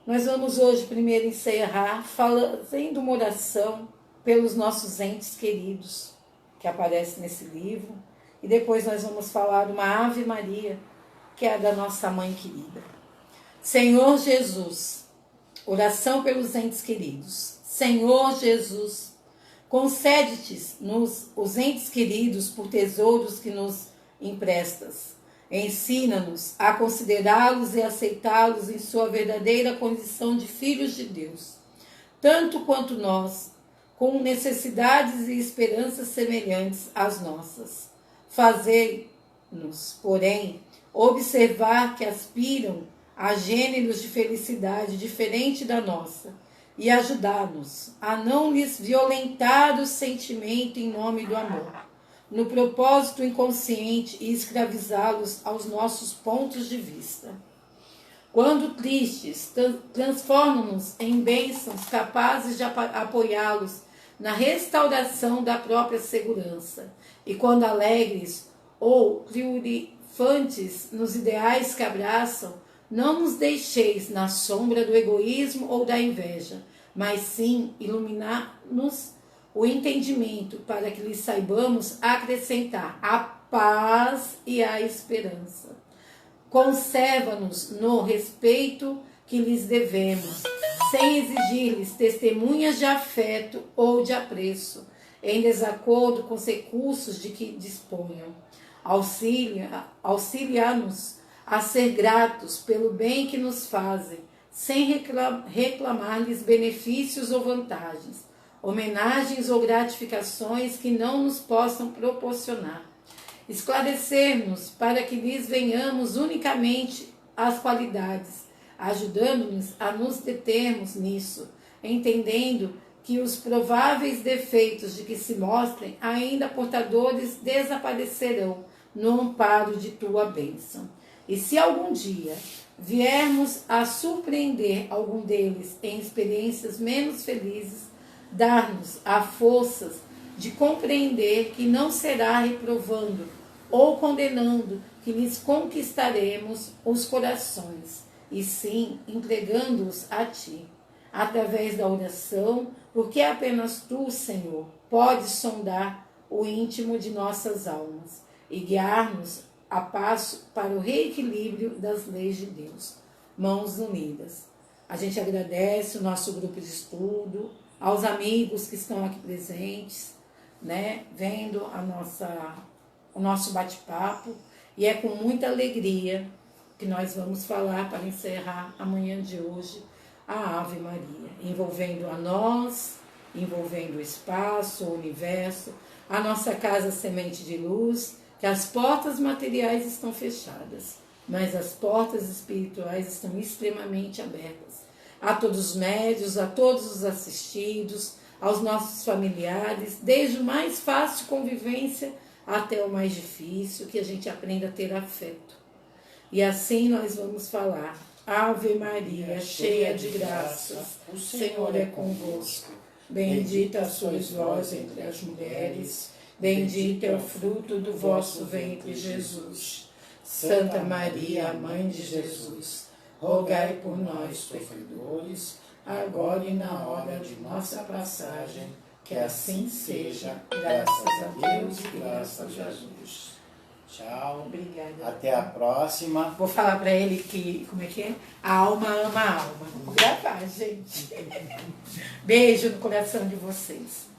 Nós vamos hoje primeiro encerrar fazendo uma oração pelos nossos entes queridos, que aparece nesse livro, e depois nós vamos falar uma Ave Maria, que é a da nossa mãe querida. Senhor Jesus, oração pelos entes queridos. Senhor Jesus, concede-te-nos os entes queridos por tesouros que nos emprestas. Ensina-nos a considerá-los e aceitá-los em sua verdadeira condição de filhos de Deus, tanto quanto nós, com necessidades e esperanças semelhantes às nossas. Fazei-nos, porém, observar que aspiram a gêneros de felicidade diferente da nossa e ajudar-nos a não lhes violentar o sentimento em nome do amor, no propósito inconsciente e escravizá-los aos nossos pontos de vista. Quando tristes, transforma-nos em bênçãos capazes de apoiá-los na restauração da própria segurança, e quando alegres ou triunfantes nos ideais que abraçam, não nos deixeis na sombra do egoísmo ou da inveja, mas sim iluminar-nos o entendimento para que lhes saibamos acrescentar a paz e a esperança. Conserva-nos no respeito que lhes devemos, sem exigir-lhes testemunhas de afeto ou de apreço, em desacordo com os recursos de que disponham. Auxilia-nos a ser gratos pelo bem que nos fazem, sem reclamar-lhes benefícios ou vantagens, homenagens ou gratificações que não nos possam proporcionar. Esclarecer-nos para que lhes venhamos unicamente as qualidades, ajudando-nos a nos determos nisso, entendendo que os prováveis defeitos de que se mostrem ainda portadores desaparecerão no amparo de tua bênção. E se algum dia viermos a surpreender algum deles em experiências menos felizes, dar-nos a forças de compreender que não será reprovando ou condenando que lhes conquistaremos os corações, e sim entregando-os a ti, através da oração, porque apenas tu, Senhor, podes sondar o íntimo de nossas almas e guiar-nos a passo para o reequilíbrio das leis de Deus. Mãos unidas. A gente agradece o nosso grupo de estudo, aos amigos que estão aqui presentes, né, vendo o nosso bate-papo, e é com muita alegria que nós vamos falar para encerrar a manhã de hoje a Ave Maria, envolvendo a nós, envolvendo o espaço, o universo, a nossa casa semente de luz, que as portas materiais estão fechadas, mas as portas espirituais estão extremamente abertas. A todos os médios, a todos os assistidos, aos nossos familiares, desde o mais fácil convivência até o mais difícil, que a gente aprenda a ter afeto. E assim nós vamos falar: Ave Maria, cheia de graças, o Senhor é convosco. Bendita sois vós entre as mulheres, bendito é o fruto do vosso ventre, Jesus. Santa Maria, Mãe de Jesus, rogai por nós, sofredores, agora e na hora de nossa passagem, que assim seja, graças a Deus e graças a Jesus. Tchau. Obrigada. Até a próxima. Vou falar para ele que, como é que é? A alma ama a alma. Vou gravar, gente. Beijo no coração de vocês.